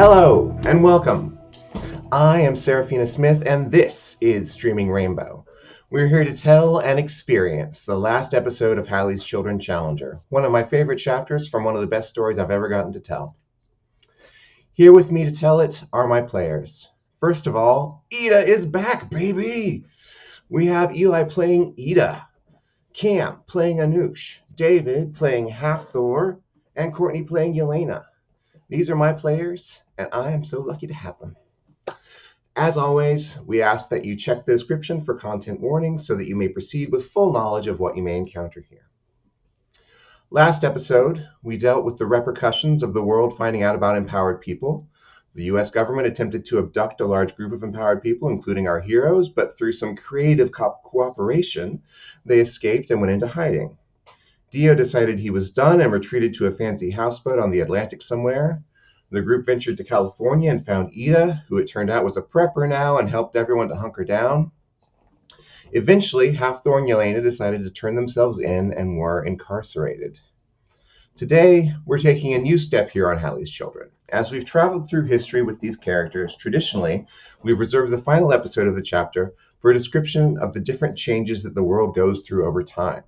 Hello and welcome. I am Serafina Smith and this is Streaming Rainbow. We're here to tell and experience the last episode of Halley's Children Challenger, one of my favorite chapters from one of the best stories I've ever gotten to tell. Here with me to tell it are my players. First of all, Ida is back, baby! We have Eli playing Ida, Cam playing Anush, David playing Half-Thor, and Courtney playing Yelena. These are my players, and I am so lucky to have them. As always, we ask that you check the description for content warnings so that you may proceed with full knowledge of what you may encounter here. Last episode, we dealt with the repercussions of the world finding out about empowered people. The US government attempted to abduct a large group of empowered people, including our heroes, but through some creative cooperation, they escaped and went into hiding. Dio decided he was done and retreated to a fancy houseboat on the Atlantic somewhere. The group ventured to California and found Ida, who it turned out was a prepper now and helped everyone to hunker down. Eventually, Half-Thor and Yelena decided to turn themselves in and were incarcerated. Today, we're taking a new step here on Halley's Children. As we've traveled through history with these characters, traditionally, we've reserved the final episode of the chapter for a description of the different changes that the world goes through over time,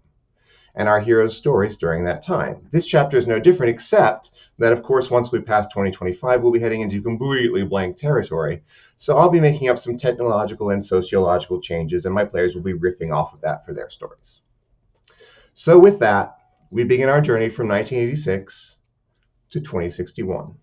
and our heroes' stories during that time. This chapter is no different, except that, of course, once we pass 2025, we'll be heading into completely blank territory. So I'll be making up some technological and sociological changes, and my players will be riffing off of that for their stories. So with that, we begin our journey from 1986 to 2061.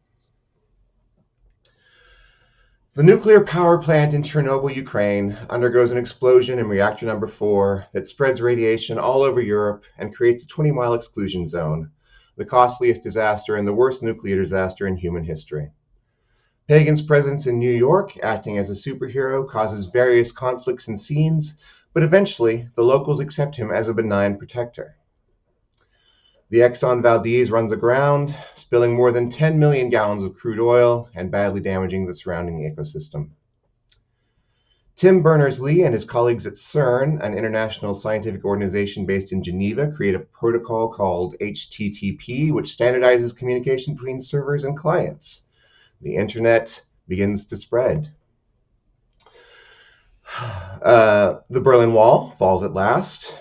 The nuclear power plant in Chernobyl, Ukraine, undergoes an explosion in reactor number 4 that spreads radiation all over Europe and creates a 20-mile exclusion zone, the costliest disaster and the worst nuclear disaster in human history. Pagan's presence in New York, acting as a superhero, causes various conflicts and scenes, but eventually the locals accept him as a benign protector. The Exxon Valdez runs aground, spilling more than 10 million gallons of crude oil and badly damaging the surrounding ecosystem. Tim Berners-Lee and his colleagues at CERN, an international scientific organization based in Geneva, create a protocol called HTTP, which standardizes communication between servers and clients. The internet begins to spread. The Berlin Wall falls at last,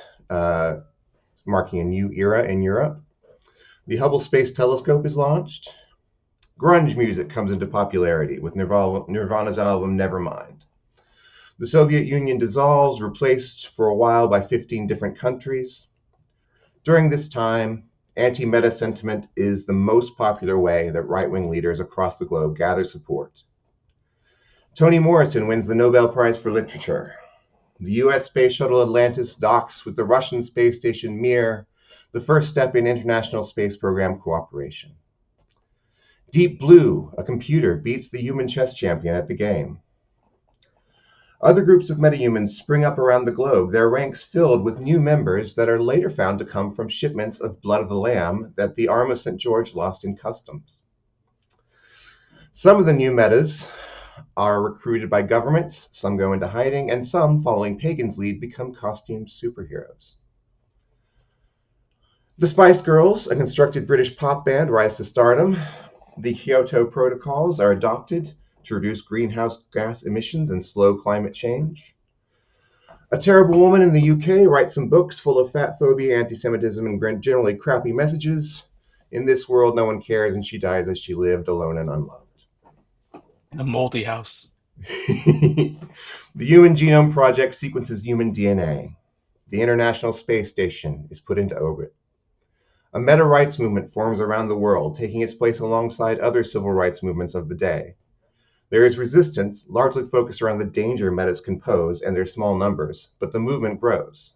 marking a new era in Europe. The Hubble Space Telescope is launched. Grunge music comes into popularity with Nirvana's album Nevermind. The Soviet Union dissolves, replaced for a while by 15 different countries. During this time, anti-meta sentiment is the most popular way that right-wing leaders across the globe gather support. Toni Morrison wins the Nobel Prize for Literature. The U.S. space shuttle Atlantis docks with the Russian space station Mir, the first step in international space program cooperation. Deep Blue, a computer, beats the human chess champion at the game. Other groups of metahumans spring up around the globe, their ranks filled with new members that are later found to come from shipments of blood of the lamb that the Arm of St. George lost in customs. Some of the new metas are recruited by governments, some go into hiding, and some, following Pagan's lead, become costumed superheroes. The Spice Girls, a constructed British pop band, rise to stardom. The Kyoto Protocols are adopted to reduce greenhouse gas emissions and slow climate change. A terrible woman in the UK writes some books full of fat phobia, anti-Semitism, and generally crappy messages. In this world, no one cares, and she dies as she lived, alone and unloved. In a moldy house. The Human Genome Project sequences human DNA. The International Space Station is put into orbit. A meta rights movement forms around the world, taking its place alongside other civil rights movements of the day. There is resistance, largely focused around the danger metas can pose and their small numbers, but the movement grows.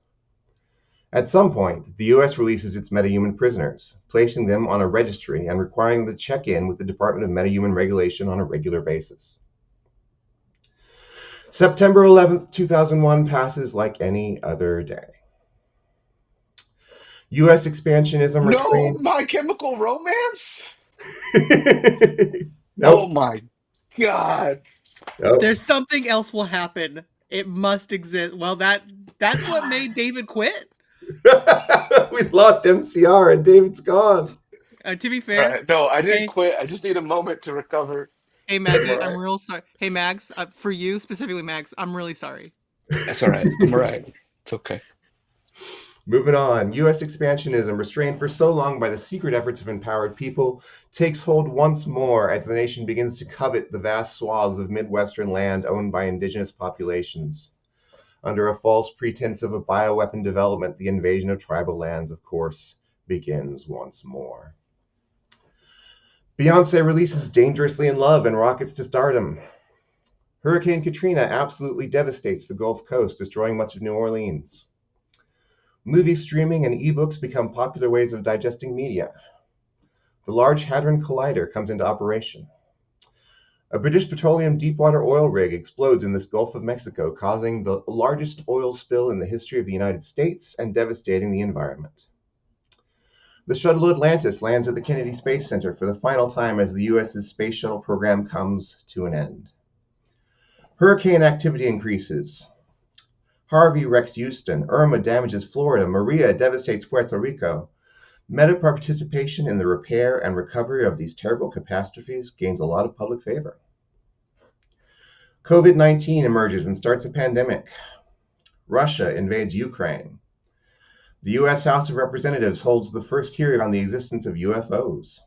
At some point, the US releases its metahuman prisoners, placing them on a registry and requiring them to check in with the Department of Metahuman Regulation on a regular basis. September 11th, 2001 passes like any other day. US expansionism No, restrained. My Chemical Romance? Oh Nope. my God. Nope. There's something else will happen. It must exist. Well, that's what made David quit. We lost MCR and David's gone. To be All fair, right. No, I didn't hey, quit. I just need a moment to recover hey from Maggie, all I'm right. real sorry. Hey Mags, for you specifically, Mags, I'm really sorry. That's all right. I'm all right. It's okay. Moving on, US expansionism, restrained for so long by the secret efforts of empowered people, takes hold once more as the nation begins to covet the vast swaths of Midwestern land owned by indigenous populations. Under a false pretense of a bioweapon development, the invasion of tribal lands, of course, begins once more. Beyonce releases Dangerously in Love and rockets to stardom. Hurricane Katrina absolutely devastates the Gulf Coast, destroying much of New Orleans. Movie streaming and ebooks become popular ways of digesting media. The Large Hadron Collider comes into operation. A British petroleum deepwater oil rig explodes in the Gulf of Mexico, causing the largest oil spill in the history of the United States and devastating the environment. The shuttle Atlantis lands at the Kennedy Space Center for the final time as the U.S.'s space shuttle program comes to an end. Hurricane activity increases. Harvey wrecks Houston. Irma damages Florida. Maria devastates Puerto Rico. Meta participation in the repair and recovery of these terrible catastrophes gains a lot of public favor. COVID-19 emerges and starts a pandemic. Russia invades Ukraine. The U.S. House of Representatives holds the first hearing on the existence of UFOs.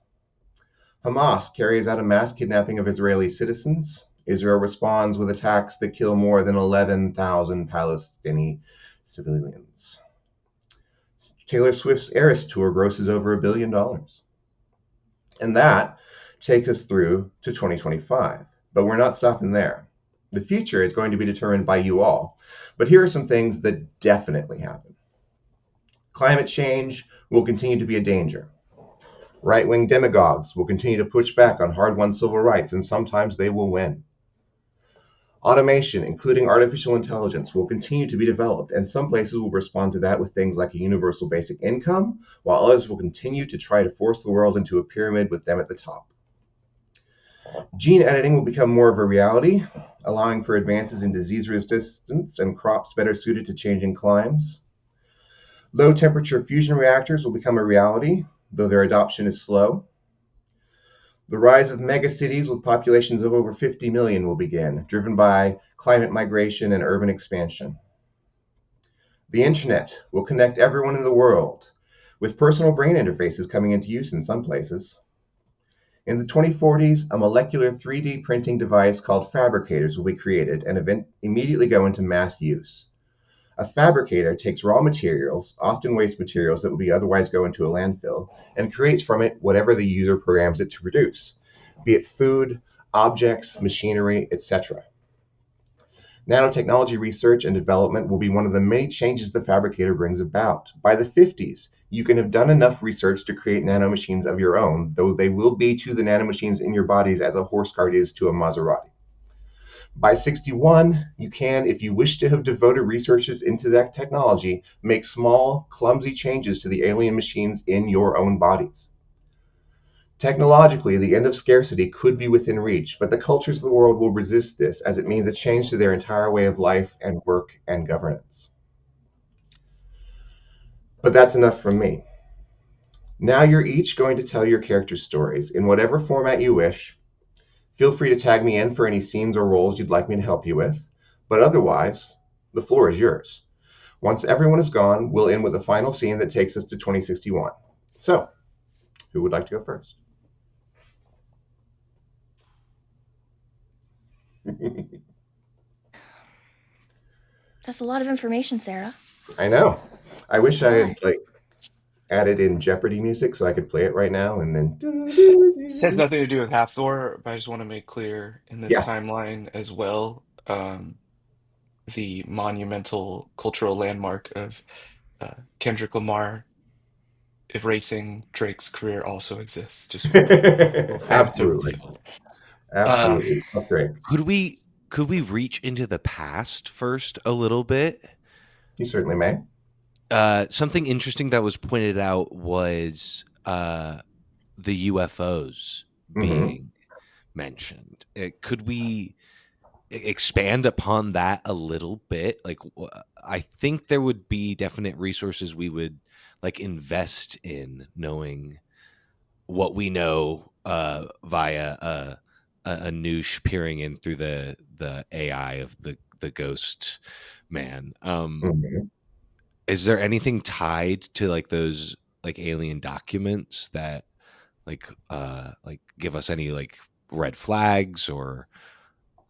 Hamas carries out a mass kidnapping of Israeli citizens. Israel responds with attacks that kill more than 11,000 Palestinian civilians. Taylor Swift's Eras Tour grosses over $1 billion. And that takes us through to 2025. But we're not stopping there. The future is going to be determined by you all. But here are some things that definitely happen. Climate change will continue to be a danger. Right-wing demagogues will continue to push back on hard-won civil rights, and sometimes they will win. Automation, including artificial intelligence, will continue to be developed, and some places will respond to that with things like a universal basic income, while others will continue to try to force the world into a pyramid with them at the top. Gene editing will become more of a reality, allowing for advances in disease resistance and crops better suited to changing climes. Low temperature fusion reactors will become a reality, though their adoption is slow. The rise of megacities with populations of over 50 million will begin, driven by climate migration and urban expansion. The internet will connect everyone in the world, with personal brain interfaces coming into use in some places. In the 2040s, a molecular 3D printing device called fabricators will be created and immediately go into mass use. A fabricator takes raw materials, often waste materials that would be otherwise go into a landfill, and creates from it whatever the user programs it to produce, be it food, objects, machinery, etc. Nanotechnology research and development will be one of the many changes the fabricator brings about. By the 50s, you can have done enough research to create nanomachines of your own, though they will be to the nanomachines in your bodies as a horse cart is to a Maserati. By 61, you can, if you wish to have devoted researches into that technology, make small, clumsy changes to the alien machines in your own bodies. Technologically, the end of scarcity could be within reach, but the cultures of the world will resist this as it means a change to their entire way of life and work and governance. But that's enough from me. Now you're each going to tell your character stories in whatever format you wish. Feel free to tag me in for any scenes or roles you'd like me to help you with, but otherwise, the floor is yours. Once everyone is gone, we'll end with a final scene that takes us to 2061. So, who would like to go first? That's a lot of information, Sarah. I know. I That's wish a I lot. had added in Jeopardy music so I could play it right now and then. This has nothing to do with Hathor, but I just want to make clear in this Yeah. timeline as well, the monumental cultural landmark of Kendrick Lamar erasing Drake's career also exists, just for this little fan service. Absolutely. Uh, Absolutely. That's great. could we reach into the past first a little bit? You certainly may. Something interesting that was pointed out was the UFOs Hmm. being mentioned. Could we expand upon that a little bit? Like, I think there would be definite resources we would like invest in knowing what we know via a noosh peering in through the AI of the ghost man. Hmm. Is there anything tied to like those like alien documents that like give us any like red flags or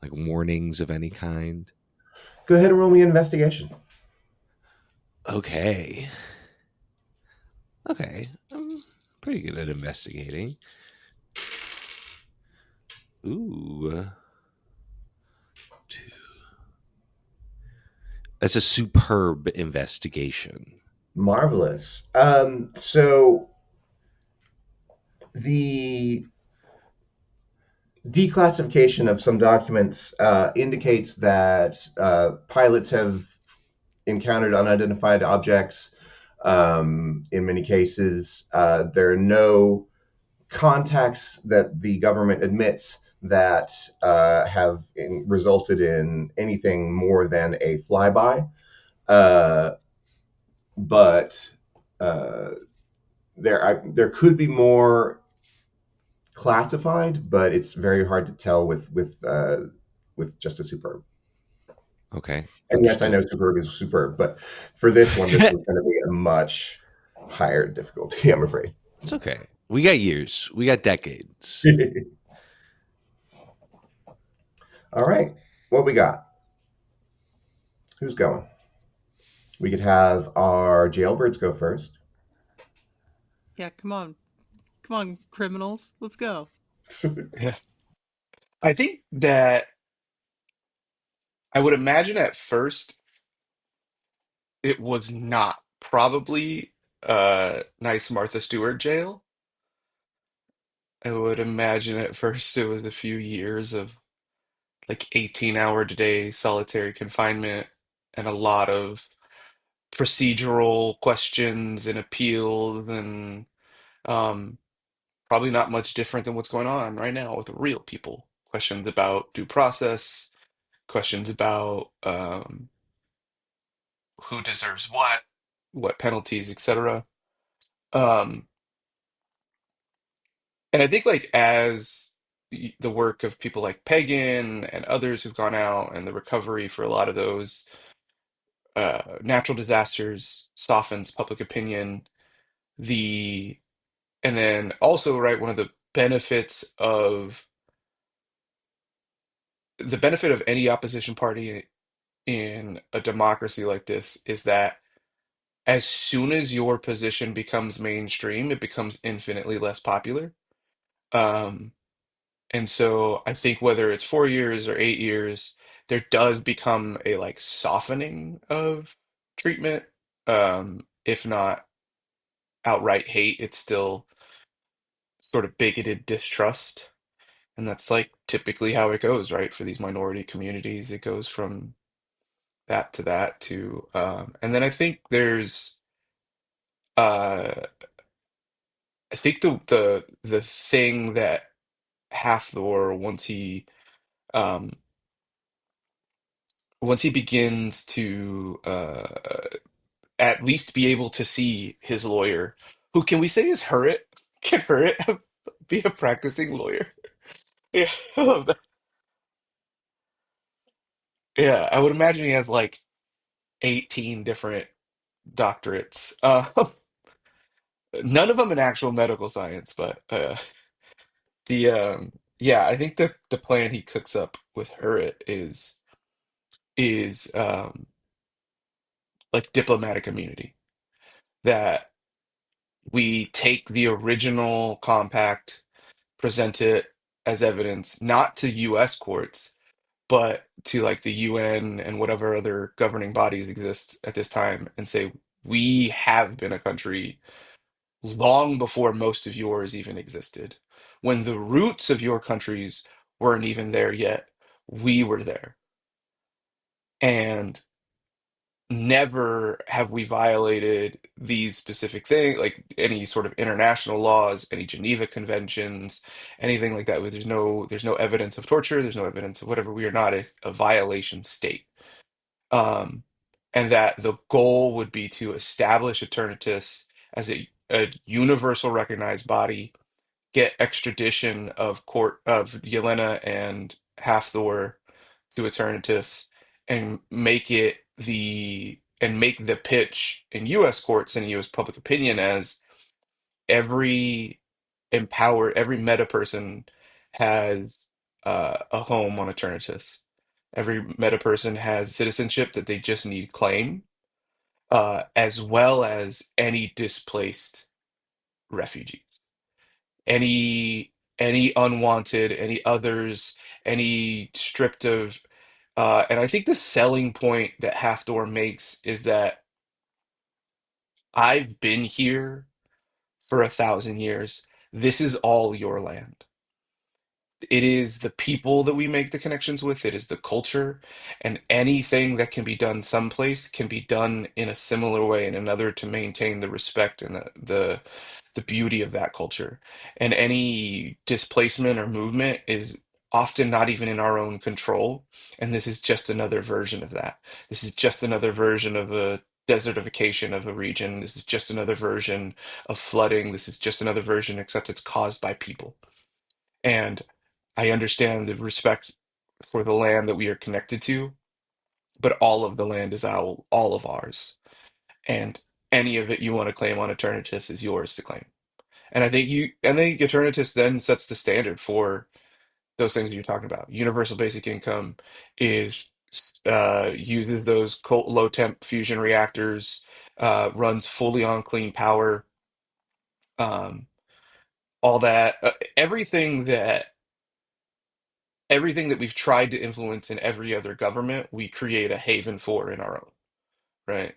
like warnings of any kind? Go ahead and roll me an investigation. Okay. Okay. I'm pretty good at investigating. Ooh. Two. That's a superb investigation. Marvelous. So the declassification of some documents indicates that pilots have encountered unidentified objects. In many cases, there are no contacts that the government admits that have resulted in anything more than a flyby. Uh, but uh, there could be more classified, but it's very hard to tell with just a superb. Okay. And yes, I Understood. know superb is superb, but for this one, this was going to be a much higher difficulty, I'm afraid. It's okay. We got years. We got decades. All right, what we got? Who's going? We could have our jailbirds go first. Yeah, come on, criminals, let's go. Yeah. I think that I would imagine at first it was not probably nice Martha Stewart jail. I would imagine at first it was a few years of like 18-hour a day solitary confinement and a lot of procedural questions and appeals and um, probably not much different than what's going on right now with real people. Questions about due process, questions about who deserves what penalties, etc. Um, and I think like as the work of people like Pagan and others who've gone out and the recovery for a lot of those natural disasters softens public opinion. The and then also right one of the benefit of any opposition party in a democracy like this is that as soon as your position becomes mainstream, it becomes infinitely less popular. Um, and so I think whether it's 4 years or 8 years, there does become a like softening of treatment. If not outright hate, it's still sort of bigoted distrust. And that's like typically how it goes, right? For these minority communities, it goes from that to and then uh I think the thing that Hathor um once he begins to at least be able to see his lawyer, who can we say is Hurrit? Can Hurrit be a practicing lawyer? Yeah, I love that. Yeah, I would imagine he has like 18 different doctorates. None of them in actual medical science, but the yeah, I think the plan he cooks up with Hurrit is like diplomatic immunity. That We take the original compact, present it as evidence, not to US courts, but to like the UN and whatever other governing bodies exist at this time, and say, we have been a country long before most of yours even existed. When the roots of your countries weren't even there yet, we were there. And never have we violated these specific things, like any sort of international laws, any Geneva conventions, anything like that. There's no evidence of torture, there's no evidence of whatever. We are not a violation state. Um, and that the goal would be to establish Eternatus as a universal recognized body, get extradition of court of Yelena and Halfthor to Eternatus, and make the pitch in U.S. courts and U.S. public opinion as every every meta person has a home on Eternatus. Every meta person has citizenship that they just need claim, as well as any displaced refugees, any unwanted, any others, any stripped of. And I think the selling point that Half Door makes is that I've been here for 1,000 years. This is all your land. It is the people that we make the connections with. It is the culture, and anything that can be done someplace can be done in a similar way in another to maintain the respect and the beauty of that culture. And any displacement or movement is often not even in our own control. And this is just another version of that. This is just another version of a desertification of a region. This is just another version of flooding. This is just another version, except it's caused by people. And I understand the respect for the land that we are connected to, but all of the land is all of ours. And any of it you want to claim on Eternatus is yours to claim. And I think Eternatus then sets the standard for those things that you're talking about. Universal basic income is uses those cold, low temp fusion reactors, runs fully on clean power, um, all that, everything that we've tried to influence in every other government, we create a haven for in our own, right?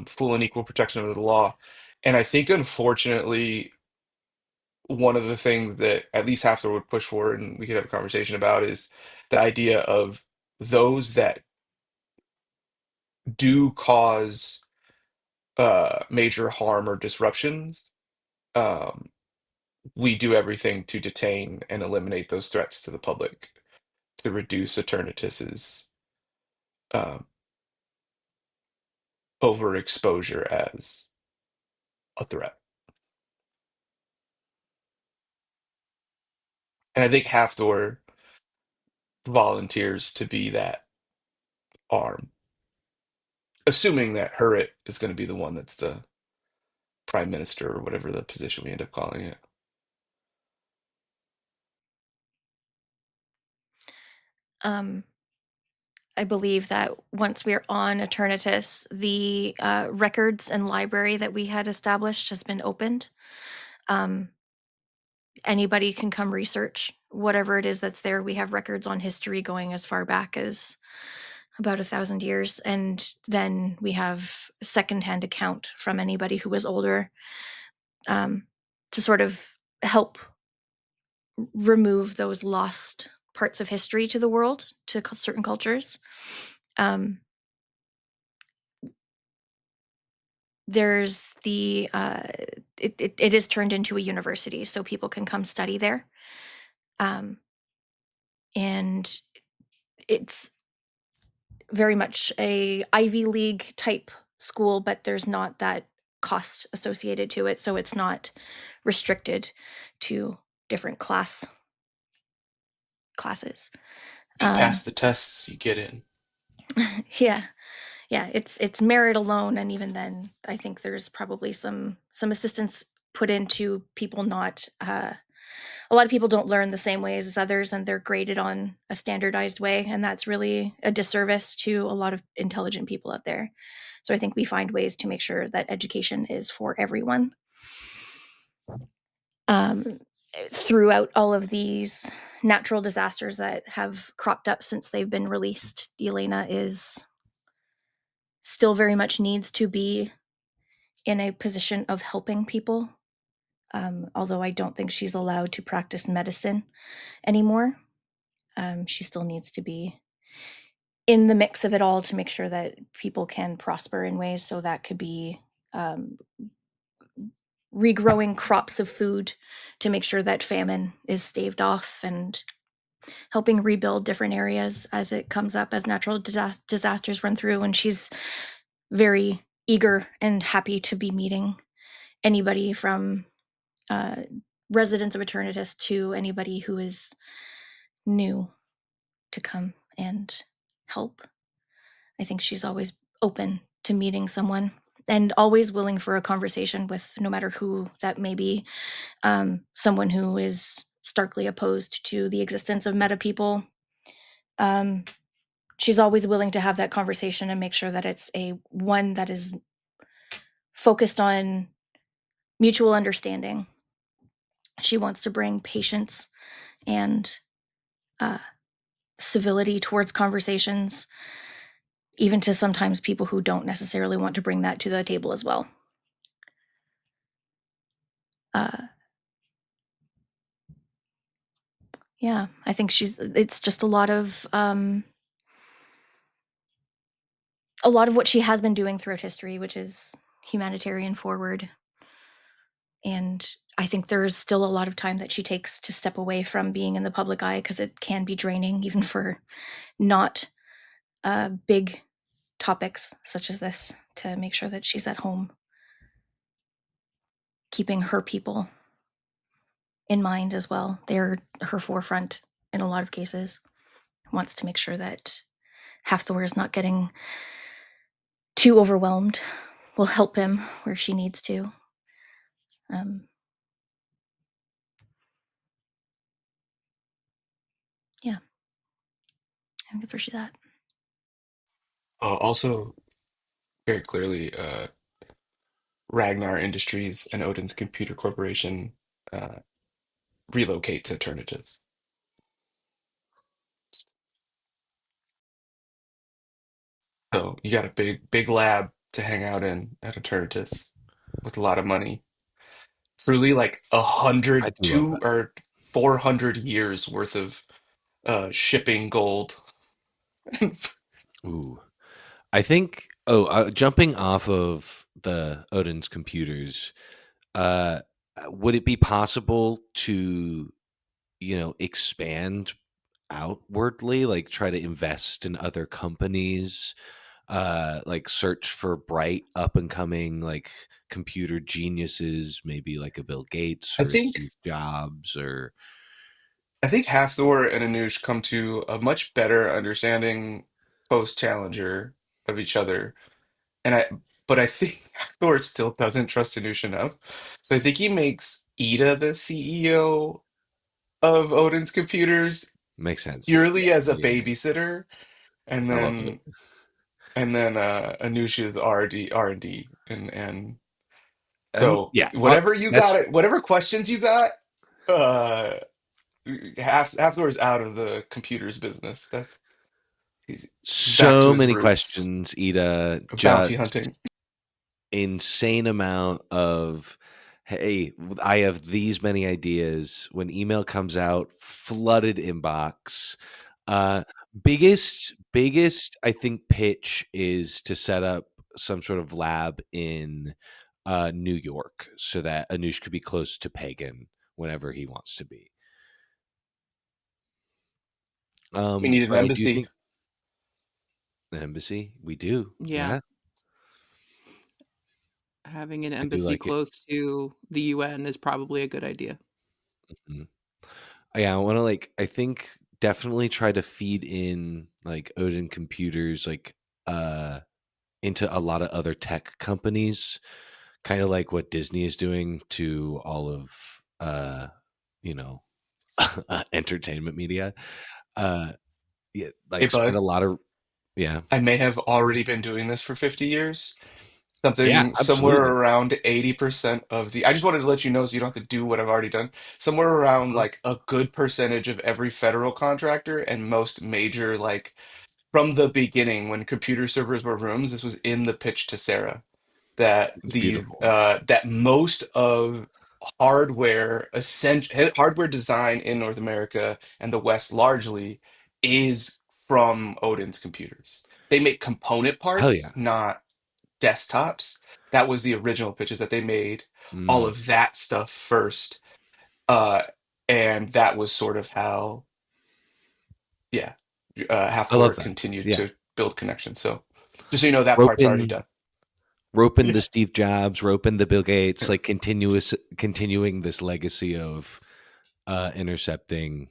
Full and equal protection of the law. And I think, unfortunately, one of the things that at least Hafler would push for, and we could have a conversation about, is the idea of those that do cause major harm or disruptions. Um, we do everything to detain and eliminate those threats to the public to reduce Eternatus's um, overexposure as a threat. And I think Halfdor volunteers to be that arm, assuming that Hurrit is going to be the one that's the prime minister or whatever the position we end up calling it. I believe that once we're on Eternatus, the records and library that we had established has been opened. Anybody can come research whatever it is that's there. We have records on history going as far back as about 1,000 years. And then we have secondhand account from anybody who was older, to sort of help remove those lost parts of history to the world, to certain cultures. There's the it is turned into a university, so people can come study there. And it's very much a Ivy League type school, but there's not that cost associated to it, so it's not restricted to different classes. If you pass the tests, you get in. Yeah, it's merit alone, and even then, I think there's probably some assistance put into people not. A lot of people don't learn the same ways as others, and they're graded on a standardized way, and that's really a disservice to a lot of intelligent people out there. So I think we find ways to make sure that education is for everyone. throughout all of these natural disasters that have cropped up since they've been released, Elena is still very much needs to be in a position of helping people. Although I don't think she's allowed to practice medicine anymore. She still needs to be in the mix of it all to make sure that people can prosper in ways. So that could be regrowing crops of food to make sure that famine is staved off, and helping rebuild different areas as it comes up, as natural disasters run through. And she's very eager and happy to be meeting anybody from residents of Eternatus to anybody who is new to come and help. I think she's always open to meeting someone and always willing for a conversation with no matter who that may be. Someone who is starkly opposed to the existence of meta people. She's always willing to have that conversation and make sure that it's a one that is focused on mutual understanding. She wants to bring patience and civility towards conversations, even to sometimes people who don't necessarily want to bring that to the table as well. Yeah, I think it's just a lot of what she has been doing throughout history, which is humanitarian forward. And I think there's still a lot of time that she takes to step away from being in the public eye, because it can be draining, even for not big topics such as this, to make sure that she's at home, keeping her people in mind as well. They're her forefront in a lot of cases. Wants to make sure that Hathor is not getting too overwhelmed. Will help him where she needs to. Yeah, I think that's where she's at. Also, very clearly, Ragnar Industries and Odin's Computer Corporation relocate to Eternatus. So you got a big lab to hang out in at Eternatus with a lot of money. Truly, like I 100, do love two that. or 400 years worth of shipping gold. Ooh. I think. Oh, jumping off of the Odin's computers, uh, would it be possible to, expand outwardly, like try to invest in other companies, like search for bright up and coming like computer geniuses, maybe like a Bill Gates I or a think Steve Jobs or I think Hathor and Anush come to a much better understanding post Challenger of each other. And but I think Hathor still doesn't trust Anush enough. So I think he makes Ida the CEO of Odin's Computers makes sense. purely as a Yeah, babysitter, and I love it. then Anush is R&D, and so Yeah, whatever you got that's it, whatever questions you got, uh, Hathor is out of the computers business. That's he's back to so his many roots questions, Ida. of bounty Just hunting. insane amount of, hey, I have these many ideas. When email comes out, flooded inbox. uh biggest I think pitch is to set up some sort of lab in New York, so that Anush could be close to Pagan whenever he wants to be. We need an But I do embassy. think the embassy, we do. Yeah, Yeah, having an I do embassy like it. close to the UN is probably a good idea. Mhm. Yeah, I want to, like, I think definitely try to feed in like Odin computers, like uh into a lot of other tech companies, kind of like what Disney is doing to all of you know entertainment media. Uh yeah, Hey, like spend bud, a lot of, yeah. I may have already been doing this for 50 years. Yeah, Something somewhere absolutely. around 80% of the, I just wanted to let you know so you don't have to do what I've already done. Somewhere around Uh-huh. like a good percentage of every federal contractor and most major, like from the beginning when computer servers were rooms, this was in the pitch to Sarah that This is the beautiful. that most of hardware design in North America and the West largely is from Odin's computers. They make component Hell parts, yeah. not desktops. That was the original pitches that they made all Mm, of that stuff first. Uh, and that was sort of how, yeah, I love Half-Thor that. continued Yeah. to build connections. So just so you know, that Rope part's already in done. rope in Yeah. the Steve Jobs, rope in the Bill Gates, like continuing this legacy of intercepting.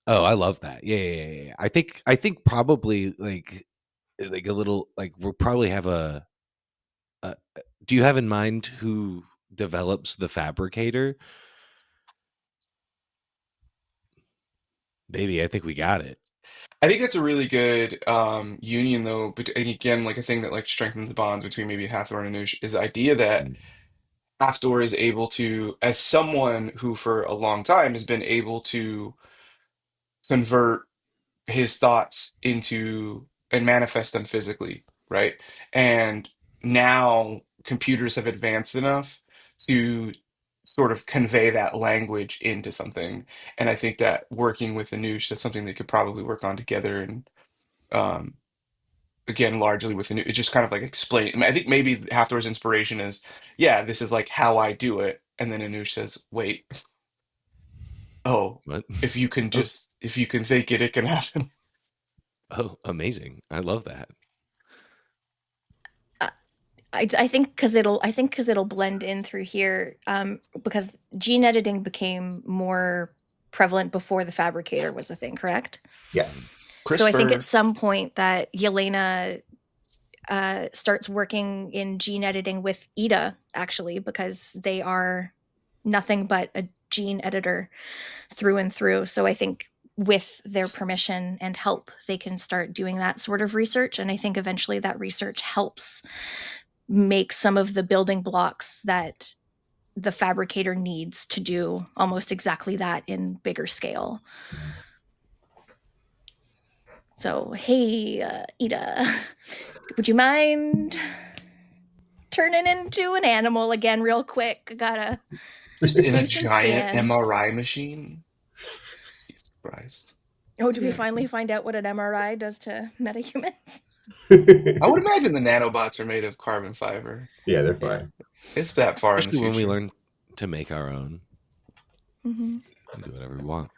Oh, I love that. Yeah, yeah, yeah, yeah. I think probably like a little like we'll probably have a do you have in mind who develops the fabricator? Baby, I think we got it. I think that's a really good union, though. But and again, like a thing that like strengthens the bonds between maybe Halfdoor and Anoush is the idea that Mm. Halfdoor is able to, as someone who for a long time has been able to convert his thoughts into and manifest them physically, right? And now computers have advanced enough to sort of convey that language into something. And I think that working with Anoush, that's something they could probably work on together. And um, again, largely with Anoush, it's just kind of like explain. I mean, I think maybe Halfdoor's inspiration is, yeah, this is like how I do it. And then Anoush says, wait, oh, What? Oh, if you can fake it, it can happen. oh, amazing. I love that. Uh, I think because it'll blend in through here, because gene editing became more prevalent before the fabricator was a thing, correct? Yes. Mhm. So I think at CRISPR. some point that Yelena starts working in gene editing with Ida, actually, because they are nothing but a gene editor through and through. So I think with their permission and help, they can start doing that sort of research. And I think eventually that research helps make some of the building blocks that the fabricator needs to do almost exactly that in bigger scale. So, hey, Ida, would you mind turning into an animal again real quick? I gotta Just in a do some giant scans. MRI machine. Jesus Christ. Oh, did we Yeah. finally find out what an MRI does to metahumans? I would imagine the nanobots are made of carbon fiber. Yeah, they're Yeah. fine. It's that far in the Especially when we future. learn to make our own Mm-hmm. and do whatever we want.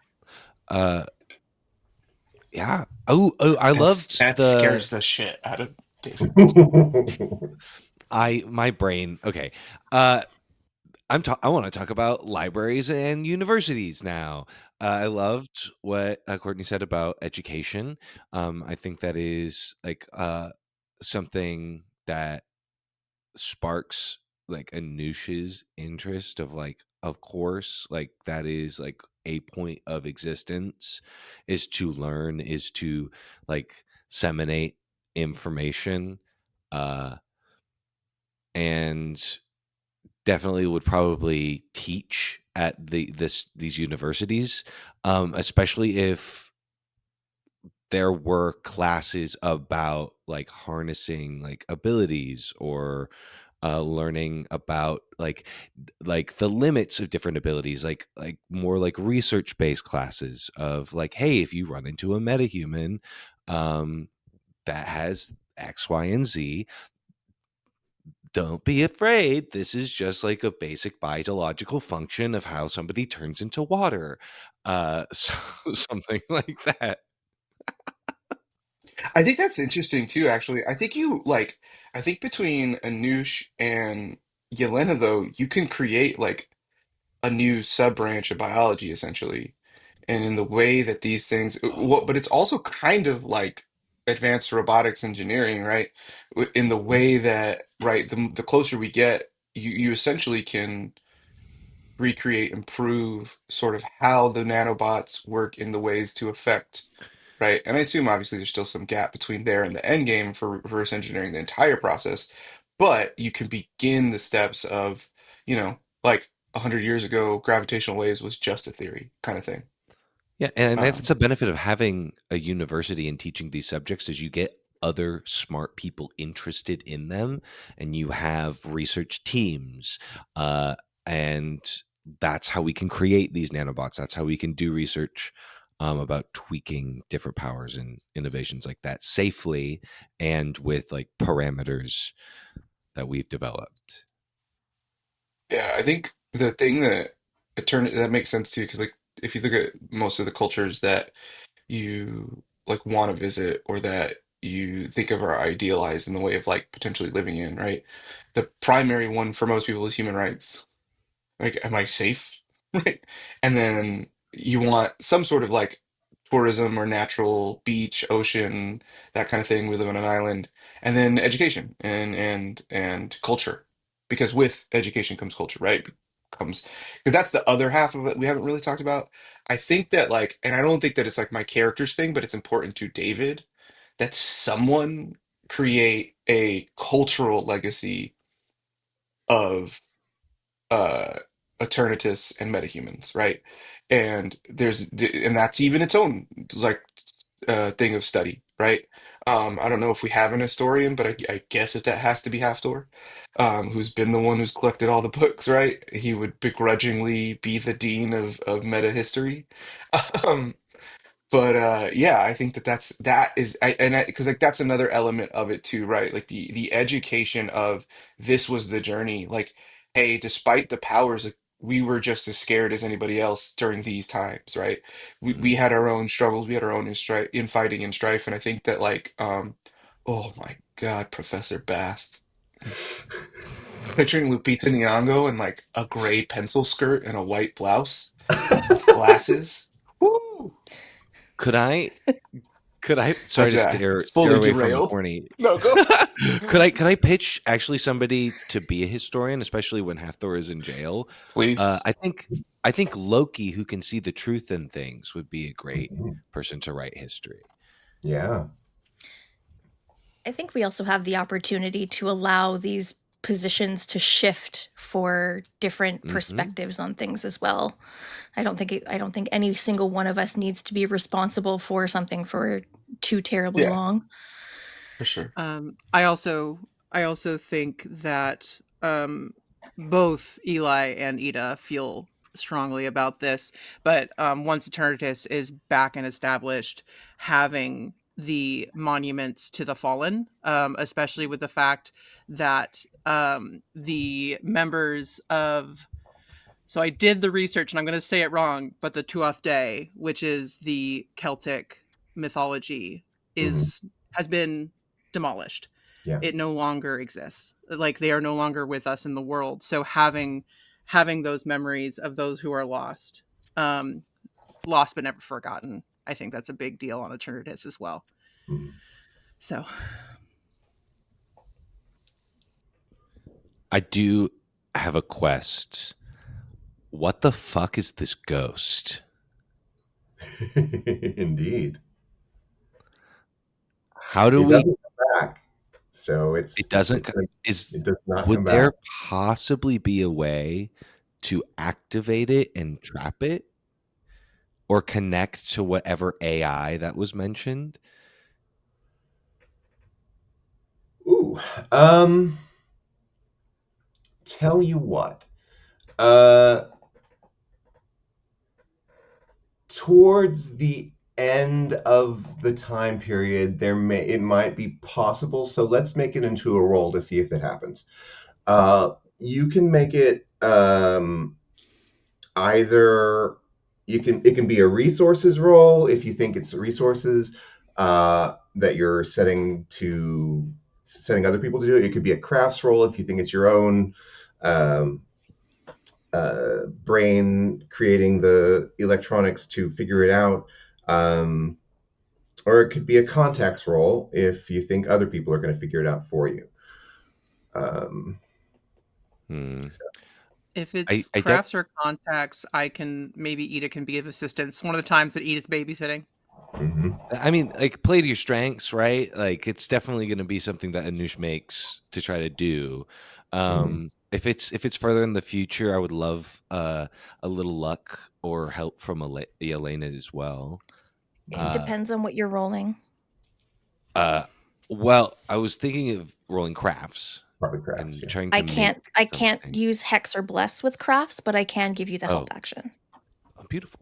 Uh, yeah. Oh, I loved That the scares the shit out of David. I my brain. Okay. Uh, I want to talk about libraries and universities now. I loved what Courtney said about education. I think that is like something that sparks like Anoush's interest of like, of course, like that is like a point of existence is to learn, is to like disseminate information. Uh, and definitely would probably teach at these universities, especially if there were classes about like harnessing like abilities or learning about like the limits of different abilities, like more like research based classes of like, hey, if you run into a metahuman um, that has X, Y, and Z, don't be afraid. This is just like a basic biological function of how somebody turns into water. So something like that. I think that's interesting too, actually. I think between Anoush and Yelena, though, you can create like a new sub branch of biology essentially. And in the way that these things, but it's also kind of like advanced robotics engineering, right? In the way that, right, the closer we get, you essentially can recreate, improve sort of how the nanobots work in the ways to affect, right? And I assume obviously there's still some gap between there and the end game for reverse engineering the entire process. but you can begin the steps of, like 100 years ago, gravitational waves was just a theory kind of thing. Yeah, and that's Um, a benefit of having a university and teaching these subjects is you get other smart people interested in them, and you have research teams, uh, and that's how we can create these nanobots. That's how we can do research about tweaking different powers and innovations like that safely and with like parameters that we've developed. yeah, I think the thing that that makes sense too, because like if you look at most of the cultures that you like want to visit or that you think of or idealize in the way of like potentially living in, right? The primary one for most people is human rights. Like, am I safe? Right. And then you want some sort of like tourism or natural beach, ocean, that kind of thing. We live on an island. And then education and culture. Because with education comes culture, right? Comes because that's the other half of it we haven't really talked about. I think that like, and I don't think that it's like my character's thing, but it's important to David that someone create a cultural legacy of uh Eternatus and metahumans, right? And and that's even its own like thing of study, right? I don't know if we have an historian, but I guess that has to be Haftor, who's been the one who's collected all the books, right? He would begrudgingly be the dean of meta history. Um, but yeah, I think that is because like that's another element of it too, right? Like the education of this was the journey. Like, hey, despite the powers, like, we were just as scared as anybody else during these times, right? We Mm. had our own struggles, we had our own infighting and strife, and I think that like oh my God, Professor Bast. Picturing Lupita Nyong'o in like a gray pencil skirt and a white blouse with glasses. Woo! Could I I sorry to just steer fully away from the derailed. corny. No, go. Could I pitch actually somebody to be a historian, especially when Hathor is in jail? Please. I think Loki, who can see the truth in things, would be a great Mhm. person to write history. Yeah. I think we also have the opportunity to allow these positions to shift for different Hmm. perspectives on things as well. I don't think any single one of us needs to be responsible for something for too terribly Yeah, long. for sure. I also think that both Eli and Ida feel strongly about this, but once Eternatus is back and established, having the monuments to the fallen, especially with the fact that the members of so I did the research and I'm going to say it wrong, but the Tuath Day, which is the Celtic mythology, Hmm. is has been demolished. Yeah. It no longer exists. Like they are no longer with us in the world. So having those memories of those who are lost, um, lost but never forgotten. I think that's a big deal on Eternatus as well. Mhm. So I do have a quest. What the fuck is this ghost? Indeed. How do It we? doesn't come back. So It doesn't. Is it does not would come back. there possibly be a way to activate it and trap it, or connect to whatever AI that was mentioned? Ooh. Um tell you what. Uh Towards the end of the time period, it might be possible. So let's make it into a roll to see if it happens. You can make it either it can be a resources roll if you think it's resources that you're setting other people to do it. It could be a crafts roll if you think it's your own um, brain creating the electronics to figure it out. Um, or it could be a contacts roll if you think other people are going to figure it out for you. Um, Hmm. if I it's I def- crafts or contacts, I can maybe Ida can be of assistance. One of the times that Ida's babysitting. Mhm. I mean, like, play to your strengths, right? Like, it's definitely going to be something that Anush makes to try to do. If it's further in the future, I would love a little luck or help from Elena as well. It depends on what you're rolling. Well, I was thinking of rolling crafts Probably crafts, and yeah. trying to I can't something. use hex or bless with crafts, but I can give you the help Oh. action. Oh, beautiful.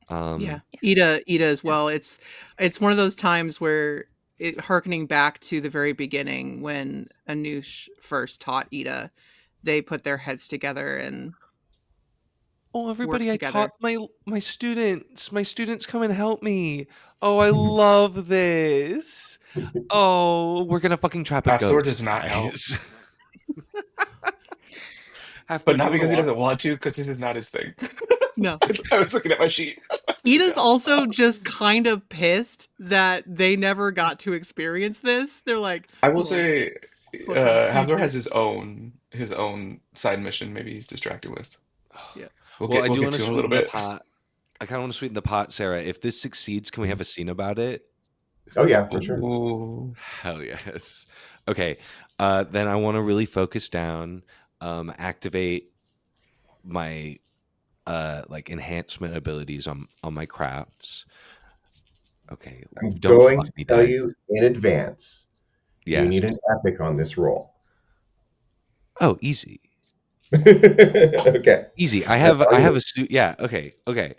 Yeah. Ida as well. It's one of those times where harkening back to the very beginning when Anush first taught Ida, they put their heads together and Oh, everybody, worked I taught together. my students. My students come and help me. Oh, I love this. Oh, we're gonna fucking trap a Hathor ghost, does not help, guys. Hathor, but do you not want to because he walk? doesn't want to, because this is not his thing. No. I was looking at my sheet. Ida's also just kind of pissed that they never got to experience this. They're like, I will "Oh, say, fucking Hathor people." has his own side mission. Maybe he's distracted with. Yeah. We'll Well, get I we'll do get want to to him in a little sweeten the bit. pot. I kind of want to sweeten the pot, Sarah. If this succeeds, can we have a scene about it? Oh yeah, for sure. Ooh. Hell yes. Okay. Then I want to really focus down, activate my like enhancement abilities on my crafts. Okay. I'm Don't going to fuck me, tell die. you in advance. You Yes. need an epic on this roll. Oh, easy. Okay. Easy. That's all I you have need. a yeah, okay. Okay.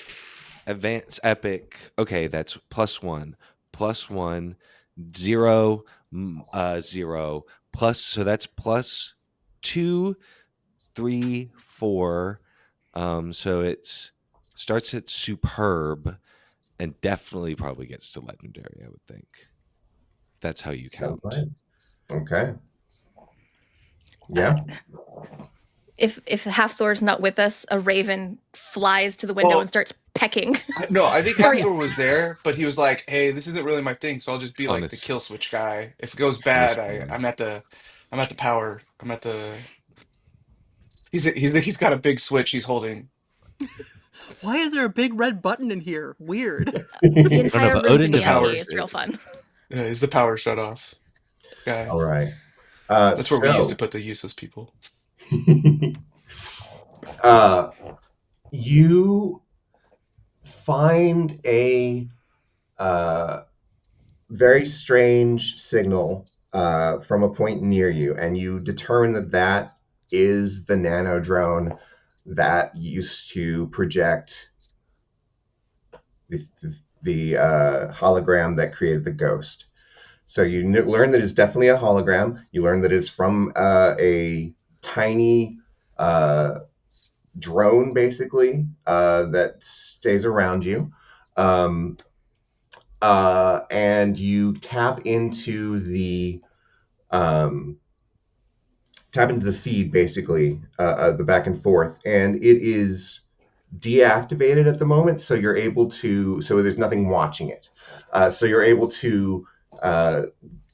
Advanced epic. Okay, that's +1. +1 0 0 plus, so that's +2 3 4. So it's starts at superb and definitely probably gets to legendary, I would think. That's how you Sounds count. fine. Okay. Uh, Yeah. if Halfthor's not with us, a raven flies to the window and Well, starts pecking. no, I think Or yeah. Hathor was there, but he was like, "Hey, this isn't really my thing, so I'll just be like the Honest kill switch guy. If it goes honest bad, feeling. I'm at the power. I'm at the. He's got a big switch he's holding. Why is there a big red button in here? Weird. The I don't know, entire but room's He's Odin the yellowy. power. develops It's it. real fun. He's the power shut off guy. All right. That's where we used to So put the useless people. uh, you find a very strange signal from a point near you, and you determine that that is the nano drone that used to project the, the hologram that created the ghost. So you learn that it's definitely a hologram. You learn that it's from a tiny uh, drone, basically, that stays around you. Um, and you um, tap into the feed, basically, the back and forth, and it is deactivated at the moment, so you're able to. So there's nothing watching it. So you're able to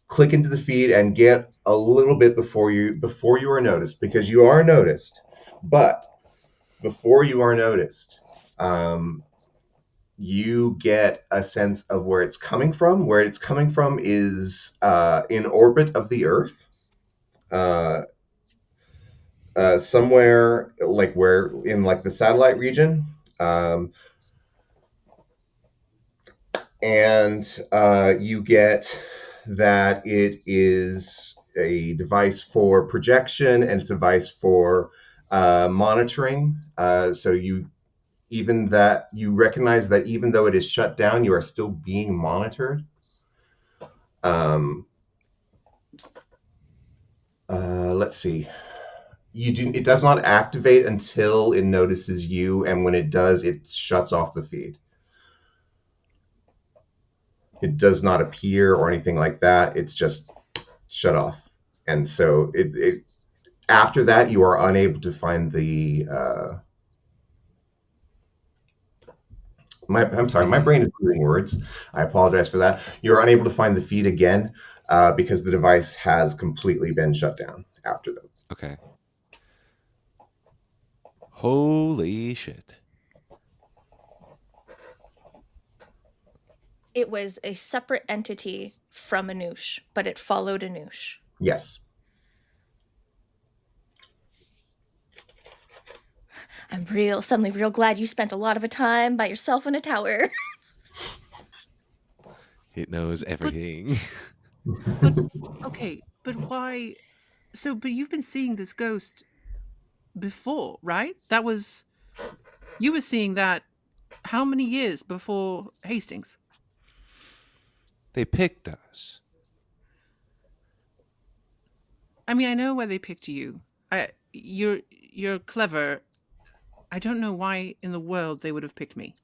click into the feed and get a little bit before you are noticed, because you are noticed, but before you are noticed, you get a sense of where it's coming from. Where it's coming from is in orbit of the Earth, uh, somewhere like where in like the satellite region, um, and you get that it is a device for projection and it's a device for monitoring. So you recognize that even though it is shut down, you are still being monitored. Um, let's see. It does not activate until it notices you, and when it does, it shuts off the feed. It does not appear or anything like that. It's just shut off. And so after that, you are unable to find the. I'm sorry, my brain is losing words. I apologize for that. You're unable to find the feed again because the device has completely been shut down after that. Okay. Holy shit. It was a separate entity from Anoush, but it followed Anoush. Yes. I'm suddenly real glad you spent a lot of a time by yourself in a tower. It knows everything. But okay, but why? So, but you've been seeing this ghost before, right? You were seeing that how many years before Hastings? They picked us. I mean, I know why they picked you. You're clever. I don't know why in the world they would have picked me.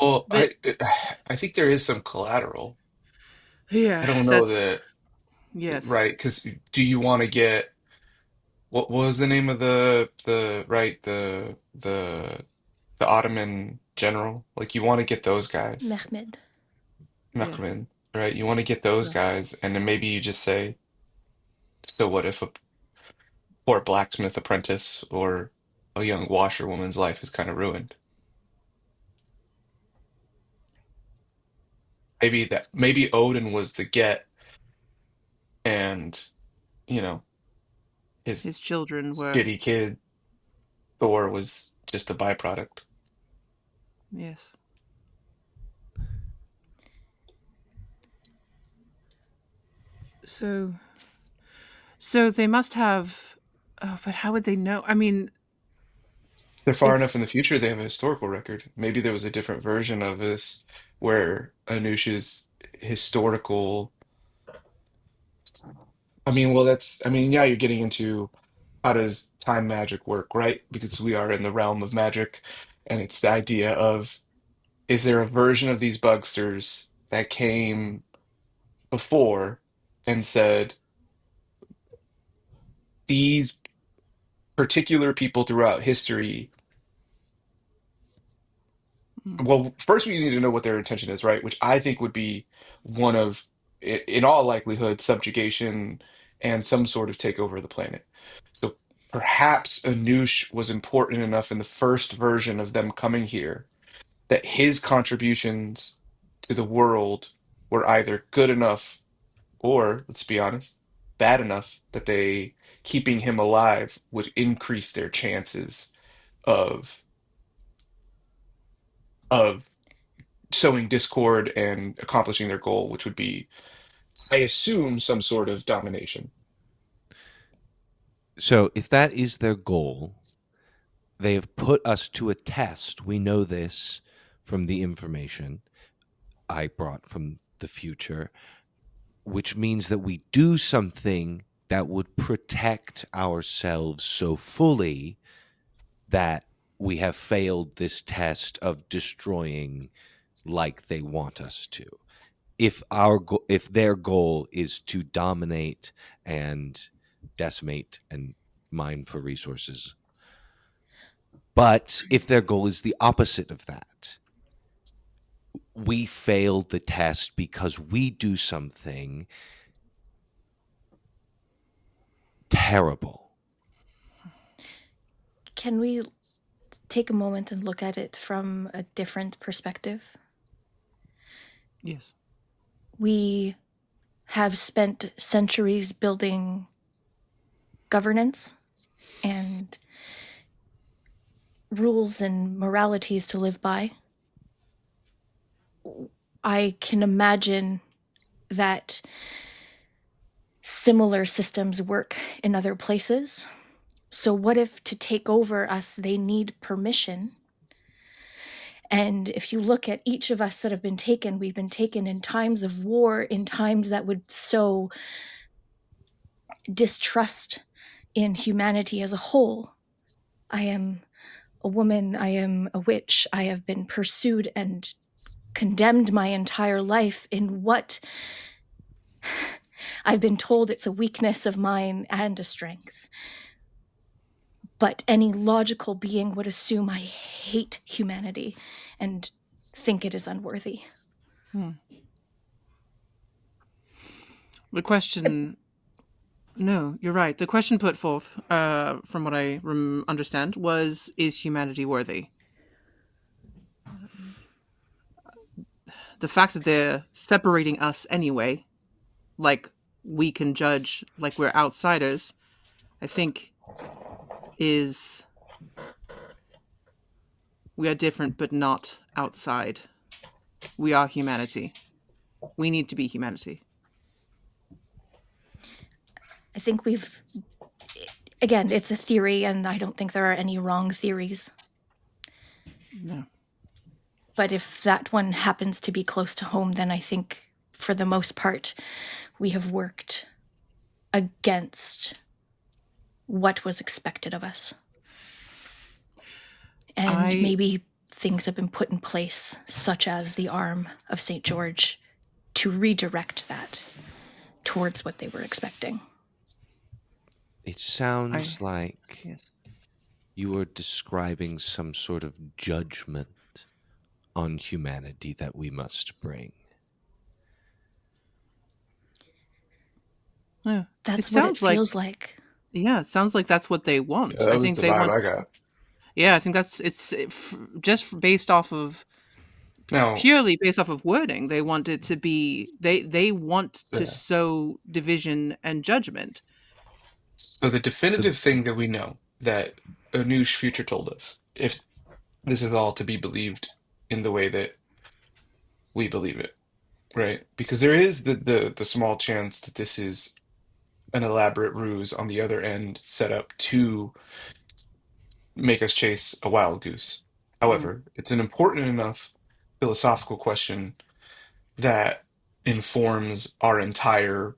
Well, But I think there is some collateral. I yeah, don't know that's that, yes, right? Because do you want to get what was the name of the right the Ottoman general? Like you want to get those guys, Mehmed. yeah, Mehmed, right? You want to get those right. guys, and then maybe you just say, so what if a poor blacksmith apprentice or a young washerwoman's life is kind of ruined? Maybe Odin was the get, and you know his His children were shitty kid Thor was just a byproduct. yes. So they must have. Oh, but how would they know? I mean, They're far enough in the it's future, they have a historical record. Maybe there was a different version of this where Anush's historical. I mean, well, I mean, yeah, you're getting into how does time magic work, right? Because we are in the realm of magic, and it's the idea of is there a version of these bugsters that came before and said, these particular people throughout history. mm, Well, first we need to know what their intention is, right? Which I think would be one of, in all likelihood, subjugation and some sort of takeover of the planet. So perhaps Anoush was important enough in the first version of them coming here that his contributions to the world were either good enough or, let's be honest, bad enough that they keeping him alive would increase their chances of of sowing discord and accomplishing their goal, which would be, I assume, some sort of domination. So if that is their goal, they have put us to a test. We know this from the information I brought from the future, which means that we do something that would protect ourselves so fully that we have failed this test of destroying like they want us to. If their goal is to dominate and decimate and mine for resources, but if their goal is the opposite of that, we failed the test because we do something terrible. Can we take a moment and look at it from a different perspective? yes. We have spent centuries building governance and rules and moralities to live by. I can imagine that similar systems work in other places. So what if to take over us, they need permission? And if you look at each of us that have been taken, we've been taken in times of war, in times that would sow distrust in humanity as a whole. I am a woman, I am a witch, I have been pursued and condemned my entire life in what I've been told it's a weakness of mine and a strength. But any logical being would assume I hate humanity and think it is unworthy. The question. No, you're right. The question put forth, from what I understand, was: Is humanity worthy? the fact that they're separating us anyway, like we can judge like we're outsiders, I think is we are different but not outside. We are humanity. We need to be humanity. I think again, it's a theory, and I don't think there are any wrong theories. No. But if that one happens to be close to home, then I think for the most part, we have worked against what was expected of us. And maybe things have been put in place, such as the arm of St. George, to redirect that towards what they were expecting. It sounds like yes. you are describing some sort of judgment on humanity that we must bring. Yeah. That's what it feels like. Yeah, it sounds like that's what they want. Yeah, that was the vibe I got. Yeah, I think it's just based off of purely based off of wording. They want it to be they want to sow division and judgment. So the definitive thing that we know that Anush Future told us, if this is all to be believed in the way that we believe it, right? Because there is the small chance that this is an elaborate ruse on the other end set up to make us chase a wild goose. However, it's an important enough philosophical question that informs our entire